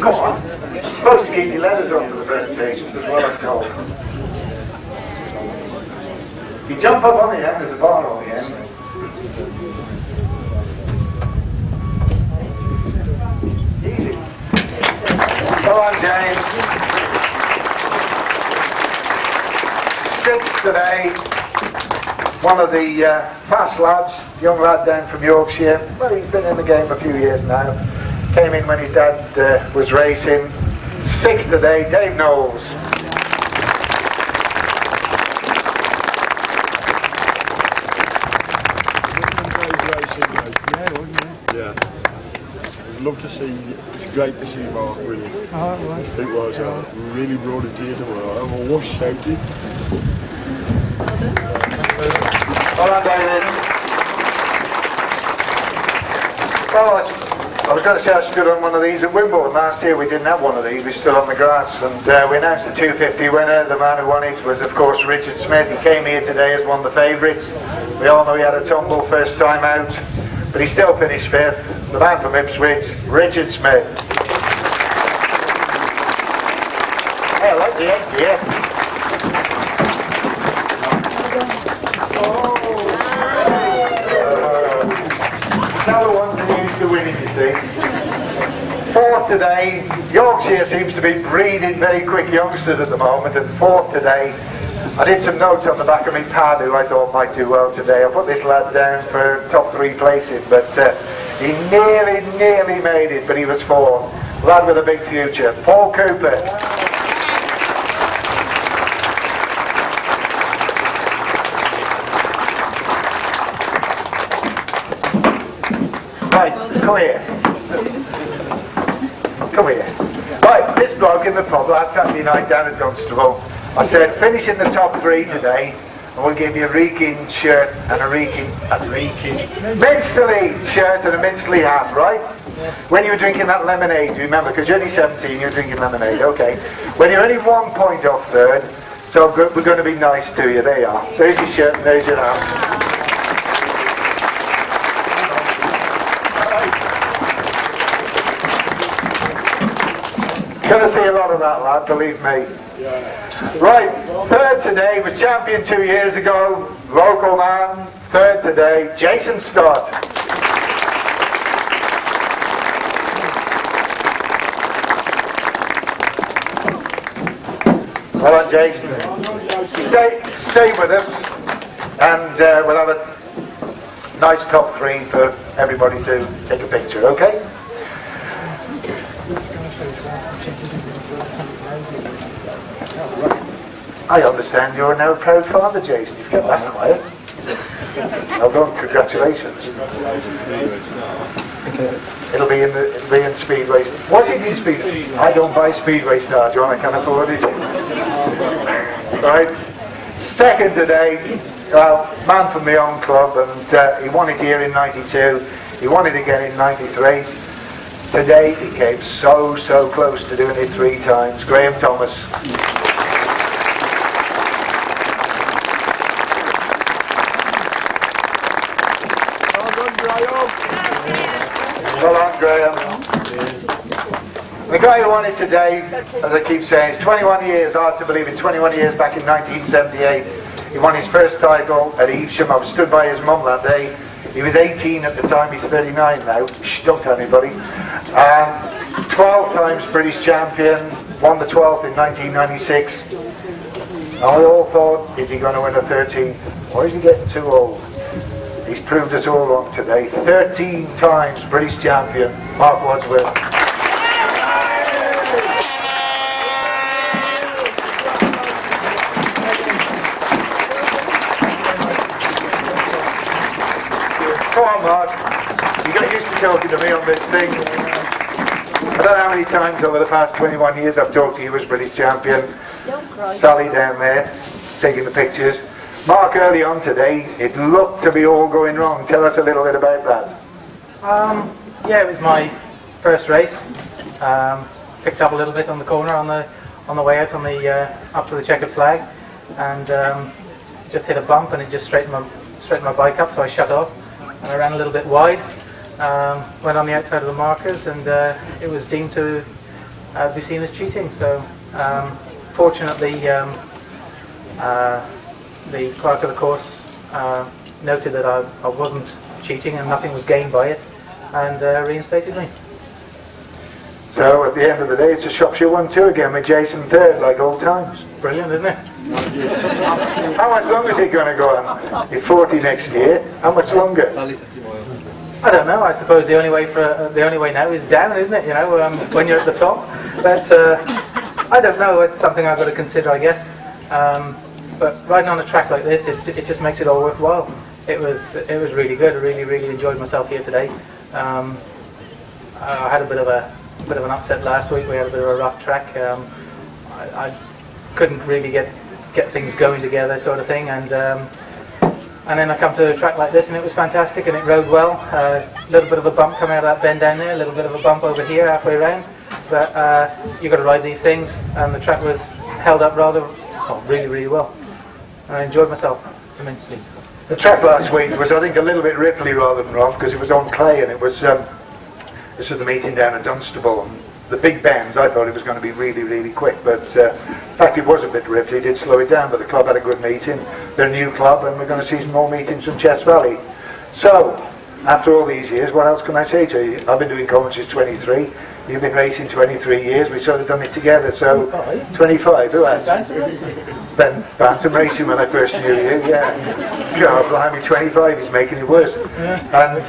Come on. You're supposed to keep your letters on for the presentations as well, I'm told. You jump up on the end, there's a bar on the end. Easy. Go on, James. 6th today. One of the fast lads, young lad down from Yorkshire. Well, he's been in the game a few years now. Came in when his dad was racing. 6th today, Dave Knowles. Yeah. I'd love to see, it's great to see Mark winning. Oh, it was. It was, really brought it here to world. I'm a wash shouting. Well done, David. Well, I was going to say I stood on one of these at Wimbledon. Last year we didn't have one of these, we stood on the grass, and we announced the 250 winner. The man who won it was, of course, Richard Smith. He came here today as one of the favourites. We all know he had a tumble first time out, but he still finished 5th. The man from Ipswich, Richard Smith. Hey, I like the egg here. Now the ones that used to winning, you see. 4th today, Yorkshire seems to be breeding very quick youngsters at the moment, and 4th today, I did some notes on the back of my pad who I thought might do well today. I put this lad down for top 3 placing, but he nearly made it, but he was 4th. Lad with a big future, Paul Cooper. Right, come here. Come here. Right, this bloke in the pub last Saturday night down at Dunstable, I said, finish in the top 3 today, and we'll give you a Reeking shirt and a Minsterley shirt and a Minsterley hat, right? When you were drinking that lemonade, do you remember? Because you're only 17, you're drinking lemonade, okay. When you're only 1 point off 3rd, So we're going to be nice to you. There you are. There's your shirt and there's your arm. Gonna see a lot of that, lad, believe me. Right, third today, was champion 2 years ago, local man. Third today, Jason Stott. Well done, Jason. Stay with us, and we'll have a nice top three for everybody to take a picture, okay? I understand you're now a proud father, Jason. You've kept that quiet. Well done, congratulations. It'll be in Speedway. What's it in Speedway? I don't buy Speedway Star, John. I can't afford it. Right, second today. Well, man from my own club, and he won it here in '92. He won it again in '93. Today he came so close to doing it 3 times. Graham Thomas. Well done, Graham. The guy who won it today, as I keep saying, is 21 years, hard to believe it, 21 years back in 1978. He won his first title at Evesham. I was stood by his mum that day. He was 18 at the time, he's 39 now. Shh, don't tell anybody. 12 times British champion, won the 12th in 1996. And we all thought, is he going to win a 13th? Or is he getting too old? He's proved us all wrong today. 13 times British champion, Mark Wadsworth. Come on, Mark. You got used to talking to me on this thing. I don't know how many times over the past 21 years I've talked to you as British champion. Don't cry. Sally down there, taking the pictures. Mark, early on today, it looked to be all going wrong. Tell us a little bit about that. Yeah, it was my first race. Picked up a little bit on the corner on the way out on the up to the checkered flag, and just hit a bump, and it just straightened my bike up. So I shut off, and I ran a little bit wide. Went on the outside of the markers, and it was deemed to be seen as cheating. So fortunately, the clerk of the course noted that I wasn't cheating and nothing was gained by it, and reinstated me. So at the end of the day, it's a Shropshire 1-2 again with Jason third, like old times. Brilliant, isn't it? How much longer is it going to go on? You're 40 next year. How much longer? I don't know. I suppose the only way now is down, isn't it? You know, when you're at the top. But I don't know. It's something I've got to consider, I guess. But riding on a track like this, it just makes it all worthwhile. It was really good. I really enjoyed myself here today. I had a bit of an upset last week. We had a bit of a rough track. I couldn't really get things going together, sort of thing. And then I come to a track like this, and it was fantastic, and it rode well. A little bit of a bump coming out of that bend down there, a little bit of a bump over here halfway around. But you've got to ride these things, and the track was held up really well. I enjoyed myself immensely. The track last week was, I think, a little bit ripply rather than rough, because it was on clay, and it was this was the meeting down at Dunstable. And the big bends, I thought it was going to be really quick, but in fact it was a bit ripply. It did slow it down, but the club had a good meeting. They're a new club, and we're going to see some more meetings from Chess Valley. So, after all these years, what else can I say to you? I've been doing commentaries 23. You've been racing 23 years. We've sort of done it together. So 25. Who has? Ben Bantam Racing when I first knew you. Yeah. God, blimey, 25 is making it worse. And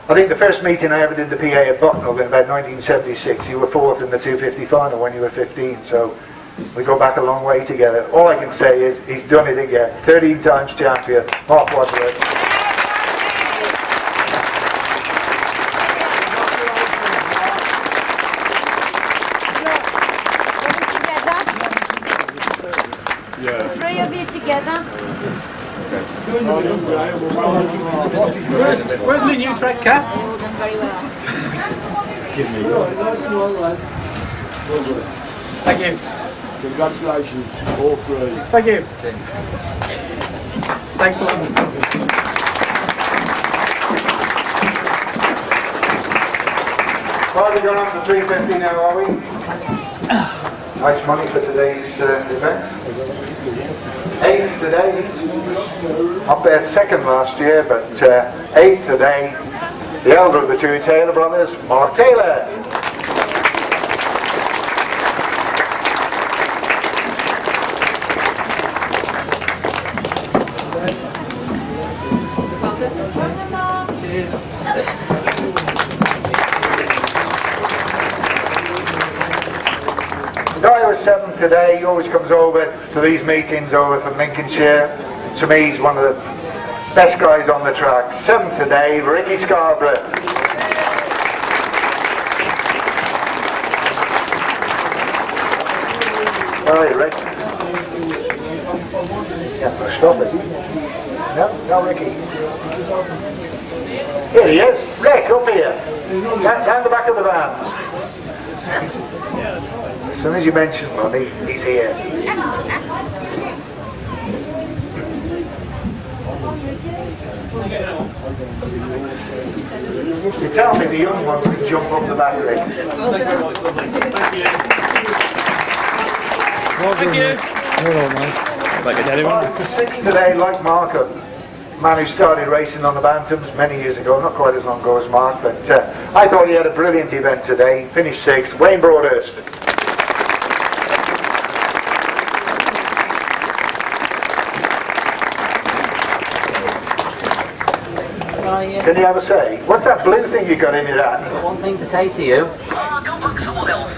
I think the first meeting I ever did the PA at Bucknell in about 1976. You were 4th in the 250 final when you were 15. So we go back a long way together. All I can say is he's done it again. 13 times champion, Mark Wadsworth. Together. Where's my new track cap? All done very well. Thank you. Congratulations, all three. Thank you. Thanks a lot. Right, we're going on to 350 now, are we? Nice money for today's event. 8th today. Up there second last year, but 8th today. The elder of the two Taylor brothers, Mark Taylor. The guy who was 7th today, he always comes over to these meetings over from Lincolnshire. To me, he's one of the best guys on the track. 7th today, Ricky Scarboro. Alright, Rick. Yeah, stop it. No, Ricky. Here he is. Rick, up here. Down the back of the vans. As soon as you mention Ronnie, he's here. You tell me the young ones can jump up the back, Rick. Thank you. Like a daddy one. 6th today, like Mark, a man who started racing on the Bantams many years ago, not quite as long ago as Mark, but I thought he had a brilliant event today. Finished 6th, Wayne Broadhurst. Can you have a say? What's that blue thing you got in your hand? I've got one thing to say to you. Don't look someone else.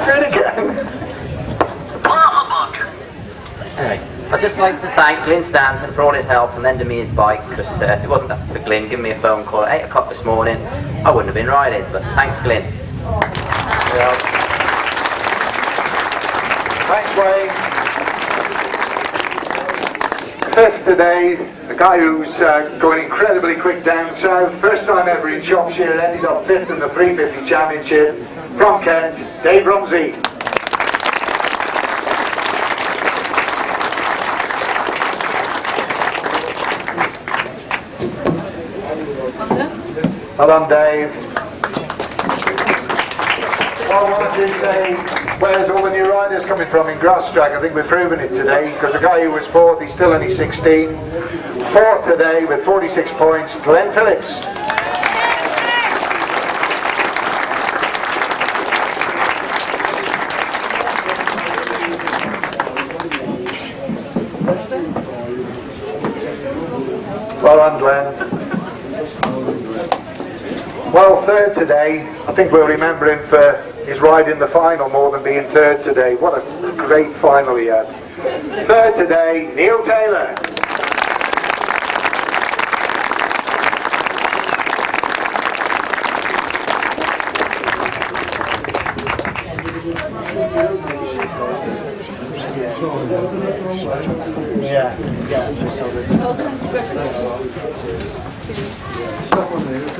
Do it again. Anyway, I'd just like to thank Glyn Stanton for all his help and lending me his bike, because if it wasn't for Glyn giving me a phone call at 8 o'clock this morning, I wouldn't have been riding, but thanks Glyn. Yeah. Thanks, Wayne. 5th today, a guy who's going incredibly quick down south. First time ever in Shropshire, ended up 5th in the 350 Championship. From Kent, Dave Rumsey. Well done, Dave. Well, I wanted to say, where's all the new riders coming from in Grasstrack? I think we've proven it today, because the guy who was 4th, he's still only 16. 4th today with 46 points, Glenn Phillips. Well done, Glenn. Well, 3rd today, I think we'll remember him for his ride in the final more than being 3rd today. What a great final he had. 3rd today, Neil Taylor.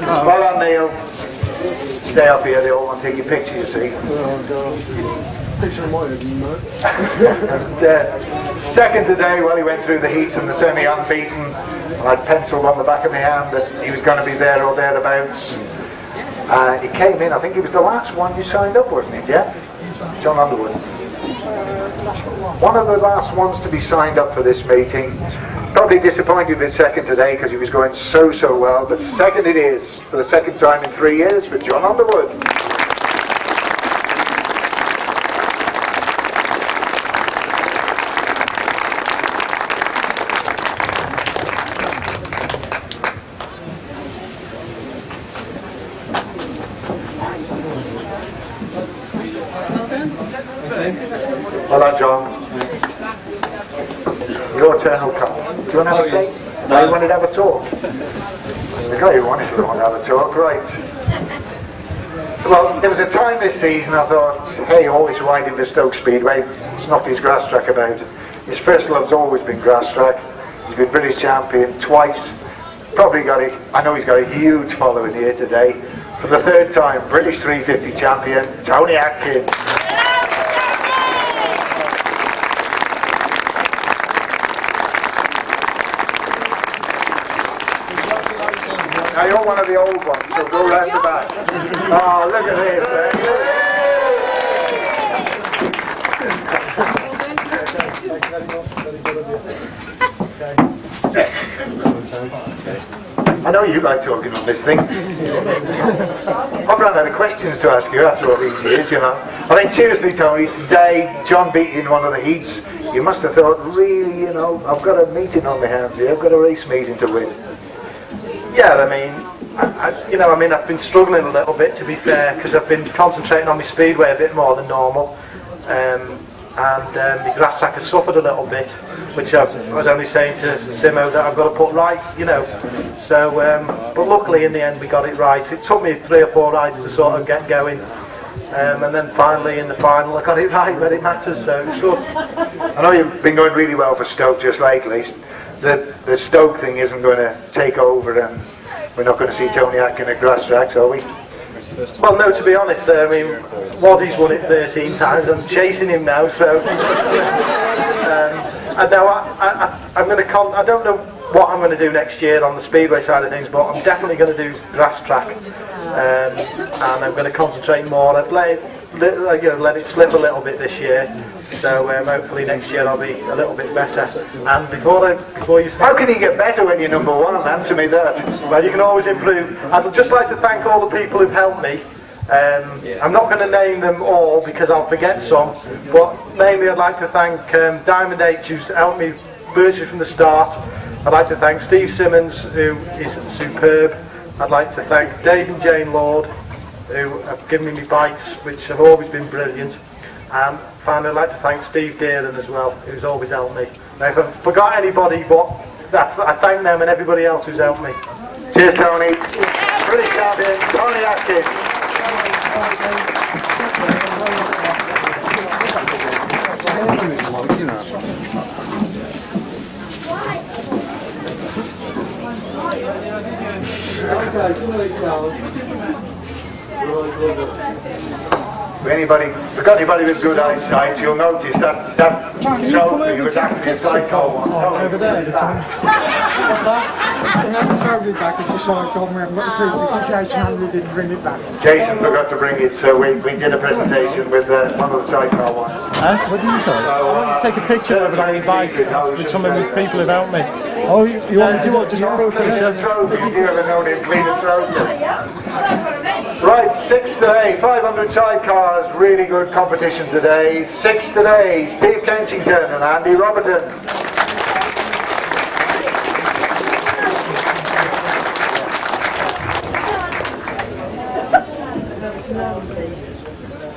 Well done, Neil. Stay up here, they all want to take your picture, you see. And, 2nd today, well, he went through the heats and the semi unbeaten. And I'd penciled on the back of my hand that he was going to be there or thereabouts. He came in, I think he was the last one you signed up, wasn't it, yeah? John Underwood. One of the last ones to be signed up for this meeting. Probably disappointed with 2nd today because he was going so well, but 2nd it is for the 2nd time in 3 years for John Underwood. Well done, John. Your turn will come. Do you want to have a say? No, you wanted to have a talk. The guy who wanted to have a talk, right. Well, there was a time this season I thought, hey, always riding for Stoke Speedway. He's knocked his Grasstrack about. His first love's always been Grasstrack. He's been British champion twice. Probably got it. I know he's got a huge following here today. For the 3rd time, British 350 champion, Tony Atkin. want one of the old ones, so go round the back. Oh, look at this. I know you like talking on this thing. I've run out of questions to ask you after all these years, you know. I mean, seriously, Tony, today, John beat in one of the heats. You must have thought, really, you know, I've got a meeting on my hands here. I've got a race meeting to win. Yeah, I mean, I've been struggling a little bit, to be fair, because I've been concentrating on my speedway a bit more than normal. The grass track has suffered a little bit, which I was only saying to Simo that I've got to put right, you know. So, but luckily in the end we got it right. It took me 3 or 4 rides to sort of get going, and then finally in the final I got it right when it matters. So it's good. I know you've been going really well for Stoke just lately. The Stoke thing isn't going to take over, and we're not going to see Tony Atkin at Grasstrack, are we? Well, no, to be honest, I mean, Waddy's won it 13 times. I'm chasing him now, so. And now I'm going to. I don't know what I'm going to do next year on the speedway side of things, but I'm definitely going to do Grasstrack, and I'm going to concentrate more. I've let it slip a little bit this year, so hopefully next year I'll be a little bit better. And before you say, how can you get better when you're number one? Answer me that. Well, you can always improve. I'd just like to thank all the people who've helped me. I'm not going to name them all because I'll forget some, but mainly I'd like to thank Diamond H, who's helped me virtually from the start. I'd like to thank Steve Simmons, who is superb. I'd like to thank Dave and Jane Lord, who have given me my bikes, which have always been brilliant. And finally I'd like to thank Steve Dearden as well, who's always helped me. Now if I've forgot anybody, but I thank them and everybody else who's helped me. Cheers, Tony. British champion, Tony Atkin. If you've got anybody with good eyesight, you'll notice that trophy was actually a sidecar one. Over there, we have the trophy back, it's a sidecar, we haven't got the trophy because Jason Handley didn't bring it back. Jason forgot to bring it, so we did a presentation with one of the sidecar ones. What did you say? I want you to take a picture of my bike with some of the people who've helped me. Oh, you want to do what? Just clean a trophy. Have you ever known him clean a trophy? Right, 6th today, 500 sidecars, really good competition today. 6th today, Steve Kenchington and Andy Robertson.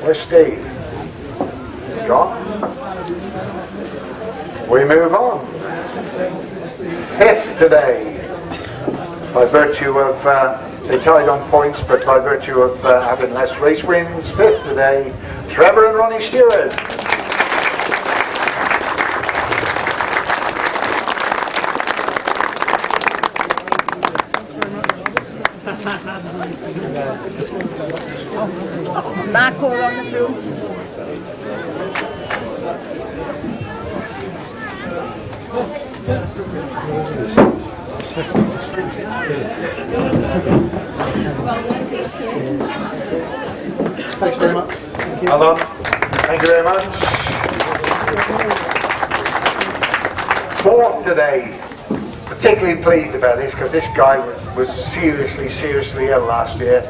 Where's Steve? He's gone. We move on. 5th today, by virtue of, they tied on points, but by virtue of having less race wins, 5th today, Trevor and Ronnie Steward. Mark on the front. Thanks very much. Hold on. Thank you very much. 4th today. Particularly pleased about this because this guy was seriously ill last year,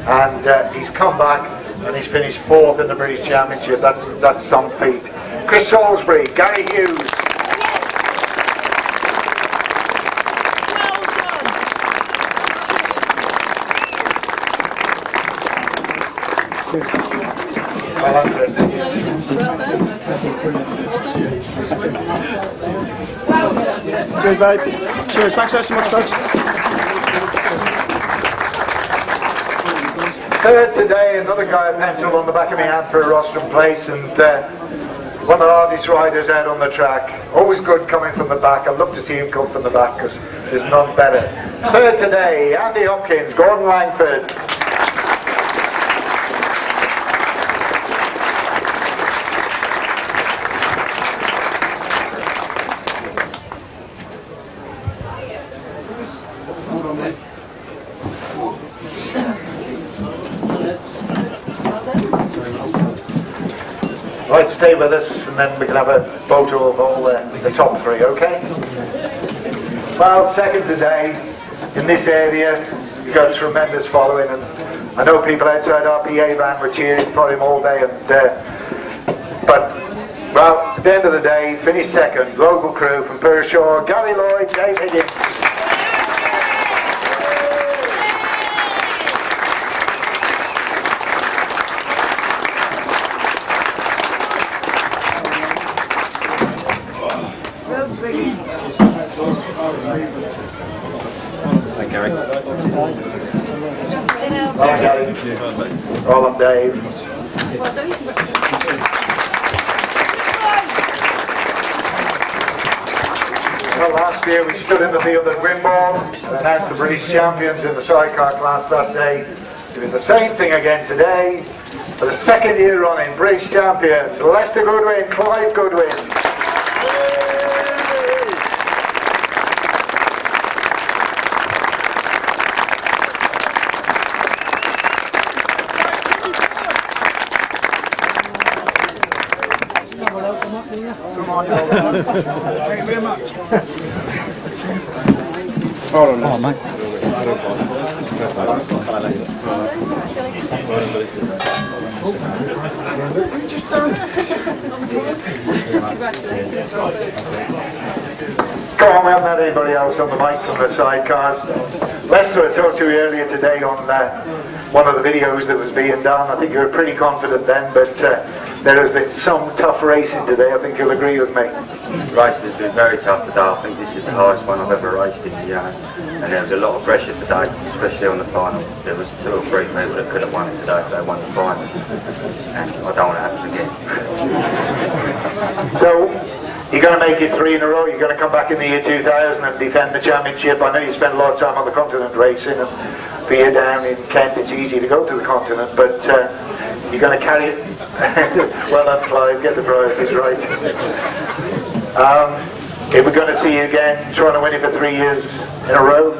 and he's come back and he's finished 4th in the British Championship. That's some feat. Chris Salisbury, Gary Hughes. Well done, Chris. Cheers, babe. Cheers. Thanks so much, folks. 3rd today, another guy penciled on the back of my hand for a rostrum place, and one of the hardest riders out on the track. Always good coming from the back. I'd love to see him come from the back because there's none better. 3rd today, Andy Hopkins, Gordon Langford. Right, stay with us and then we can have a photo of all the top three, okay? Well, second today in this area, you've got a tremendous following, and I know people outside our PA van were cheering for him all day, but well, at the end of the day, finished second, local crew from Pershore, Gary Lloyd, Dave Higgins. Hi, Gary. Hello, Gary. All I'm Dave. Well, last year we stood in the field at Wimborne and announced the British champions in the sidecar class that day. Doing the same thing again today. For the second year running, British champions, Lester Goodwin, Clive Goodwin. Thank you very much. Hold on, Oh, mate. Come on, we haven't had anybody else on the mic from the sidecars. Lester, I talked to you earlier today on one of the videos that was being done. I think you were pretty confident then, but there has been some tough racing today. I think you'll agree with me. Racing has been very tough today. I think this is the hardest one I've ever raced in, and there was a lot of pressure today, especially on the final. There was 2 or 3 people that could have won it today if they won the final, and I don't want to happen again. So, you're going to make it 3 in a row. You're going to come back in the year 2000 and defend the championship. I know you spent a lot of time on the continent racing, and for you down in Kent it's easy to go to the continent, but you're going to carry it. Well done, Clive, get the priorities right. If we're going to see you again trying to win it for 3 years in a row?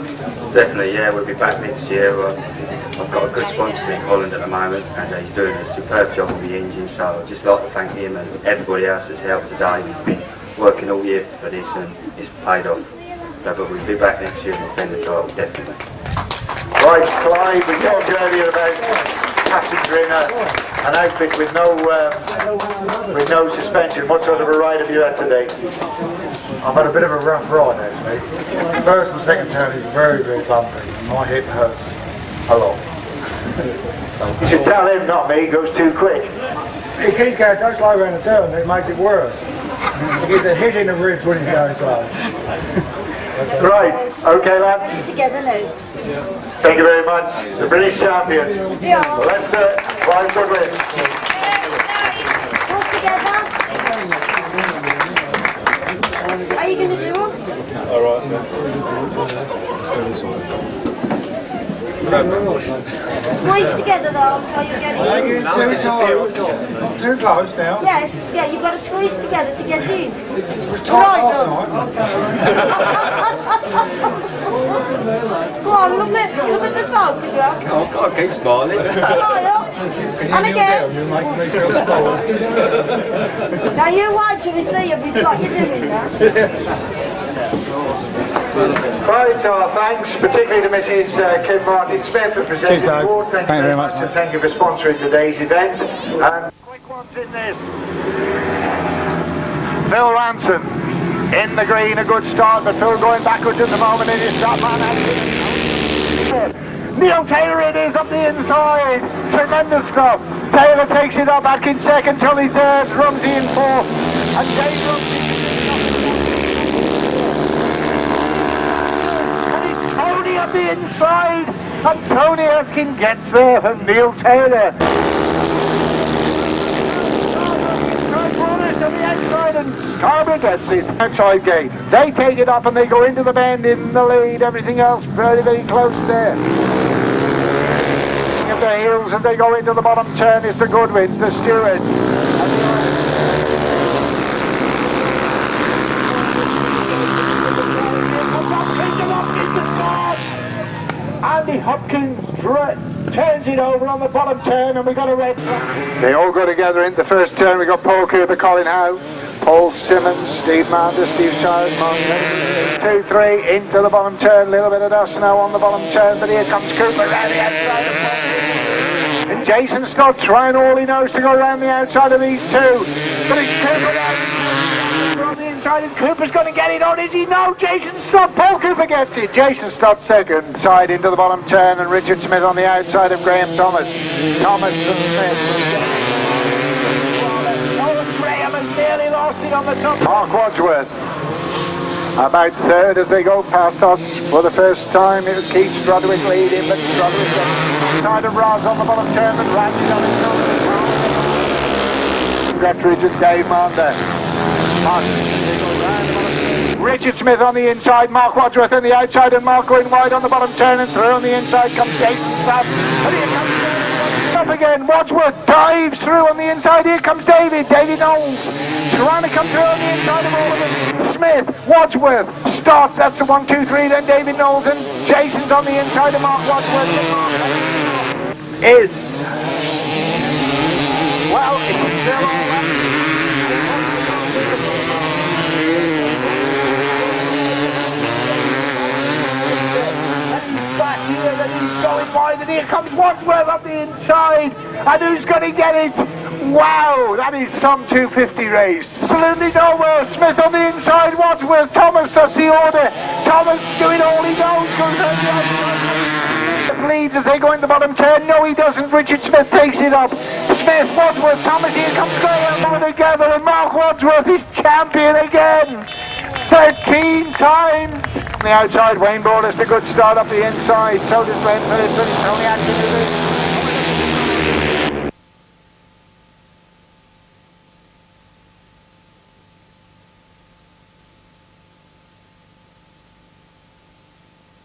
Definitely, yeah, we'll be back next year. I've got a good sponsor in Colin at the moment, and he's doing a superb job with the engine, so I'd just like to thank him and everybody else that's helped today. We've been working all year for this, and it's paid off. So, but we'll be back next year and defend the title, definitely. Right, Clive, we talked earlier about passenger in an outfit with no suspension. What sort of a ride have you had today? I've had a bit of a rough ride actually. First and second turn is very, very bumpy. My hip hurts a lot. You should tell him, not me, he goes too quick. He keeps going so slow around the turn, it makes it worse. He gets a hit in the ribs when he's going slow. Right, okay lads. Together now. Thank you very much. The British champions, Yeah. Lester Clive Goodwin. All together. Are you going to do it? Squeeze together though, so you're getting in. Too close. Not too close now. Yes, yeah, you've got to squeeze together to get in. It was tight last Go on, look at the photograph. I've got to keep smiling. Smile. And again. Now you watch and we see what you're doing now. Right, so our thanks, particularly to Mrs. Kim Martin-Smith for presenting the award. Thank you very much, and thank you for sponsoring today's event. And quick ones in this. Phil Ranson in the green, a good start, but Phil going backwards at the moment in his shot man. Neil Taylor it is up the inside. Tremendous stuff. Taylor takes it up, Atkin second, Tully third, Rumsey in fourth, and Dave Rumsey. Tony up the inside, and Tony Atkin gets there from Neil Taylor. To the outside, and Scarborough gets it. Outside gate. They take it up and they go into the bend in the lead. Everything else very, very close there. Of the heels as they go into the bottom turn is the Goodwins, the Steward. And the Hopkins turns it over on the bottom turn, and we got a red flag. They all go together in the first turn. We got Paul Cooper, Colin Howe, Paul Simmons, Steve Mander, Steve Shires, 2, 3 into the bottom turn. A little bit of dust now on the bottom turn, but here comes Cooper around the outside of Paul. And Jason Stott trying all he knows to go around the outside of these two, but it's Cooper on the inside, and Cooper's going to get it on, is he? No, Jason Stott, Paul Cooper gets it. Jason Stott second, side into the bottom turn, and Richard Smith on the outside of Graham Thomas. Thomas and Smith. Graham has nearly lost it on the top. Mark Wadsworth about third as they go past us for the first time. It was Keith Strodwick leading, but Strodwick gets side of Ross on the bottom turn, but Ramsey on his nose. Guttridge and Dave Mander. Richard Smith on the inside, Mark Wadsworth on the outside, and Mark going wide on the bottom turn, and through on the inside comes Jason Stott. And here comes up again. Wadsworth dives through on the inside. Here comes David Knowles trying to come through on the inside of all of them. Smith, Wadsworth, Stott, that's the 1, 2, 3, then David Knowles, and Jason's on the inside of Mark Wadsworth. Is well, it's still all right. Back here, and he's going wide, and here comes Wadsworth up the inside, and who's going to get it? Wow, that is some 250 race. Absolutely nowhere. Smith on the inside, Wadsworth, Thomas, that's the order. Thomas doing all he knows, goes on the outside. Leads as they go in the bottom turn. No, he doesn't. Richard Smith takes it up. Smith, Wadsworth, Thomas, here comes Graham all together, and Mark Wadsworth is champion again. 13 times. On the outside, Wayne Borders, a good start up the inside. So does Glenn Phillips, and Tony Atkin.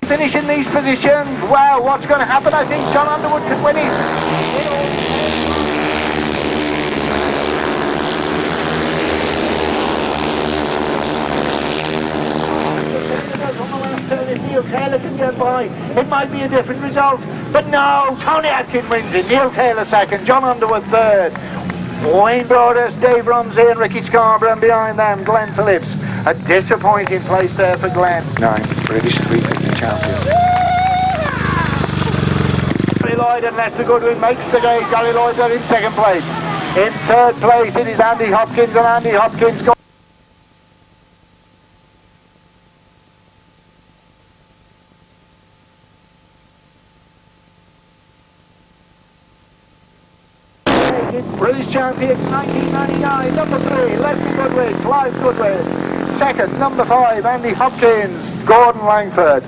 Finishing these positions. Wow, what's going to happen? I think John Underwood could win it. If Neil Taylor can get by, it might be a different result. But no, Tony Atkin wins it. Neil Taylor second, John Underwood third. Wayne Broders, Dave Rumsey and Ricky Scarborough, and behind them Glenn Phillips. A disappointing place there for Glenn. 9, British sweeping champion. Gary Lloyd and Lester Goodwin makes the day. Gary Lloyd are in second place. In third place it is Andy Hopkins, and Andy Hopkins got British champion 1999, number 3, Lester Goodwin, Clive Goodwin. Second, number 5, Andy Hopkins, Gordon Langford.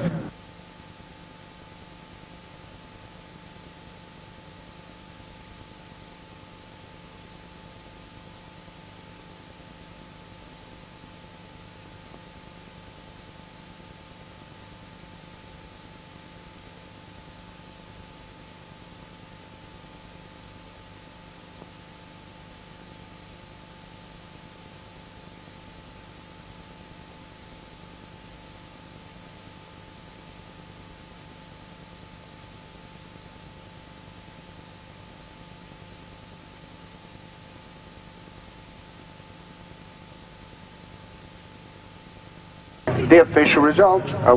The official results are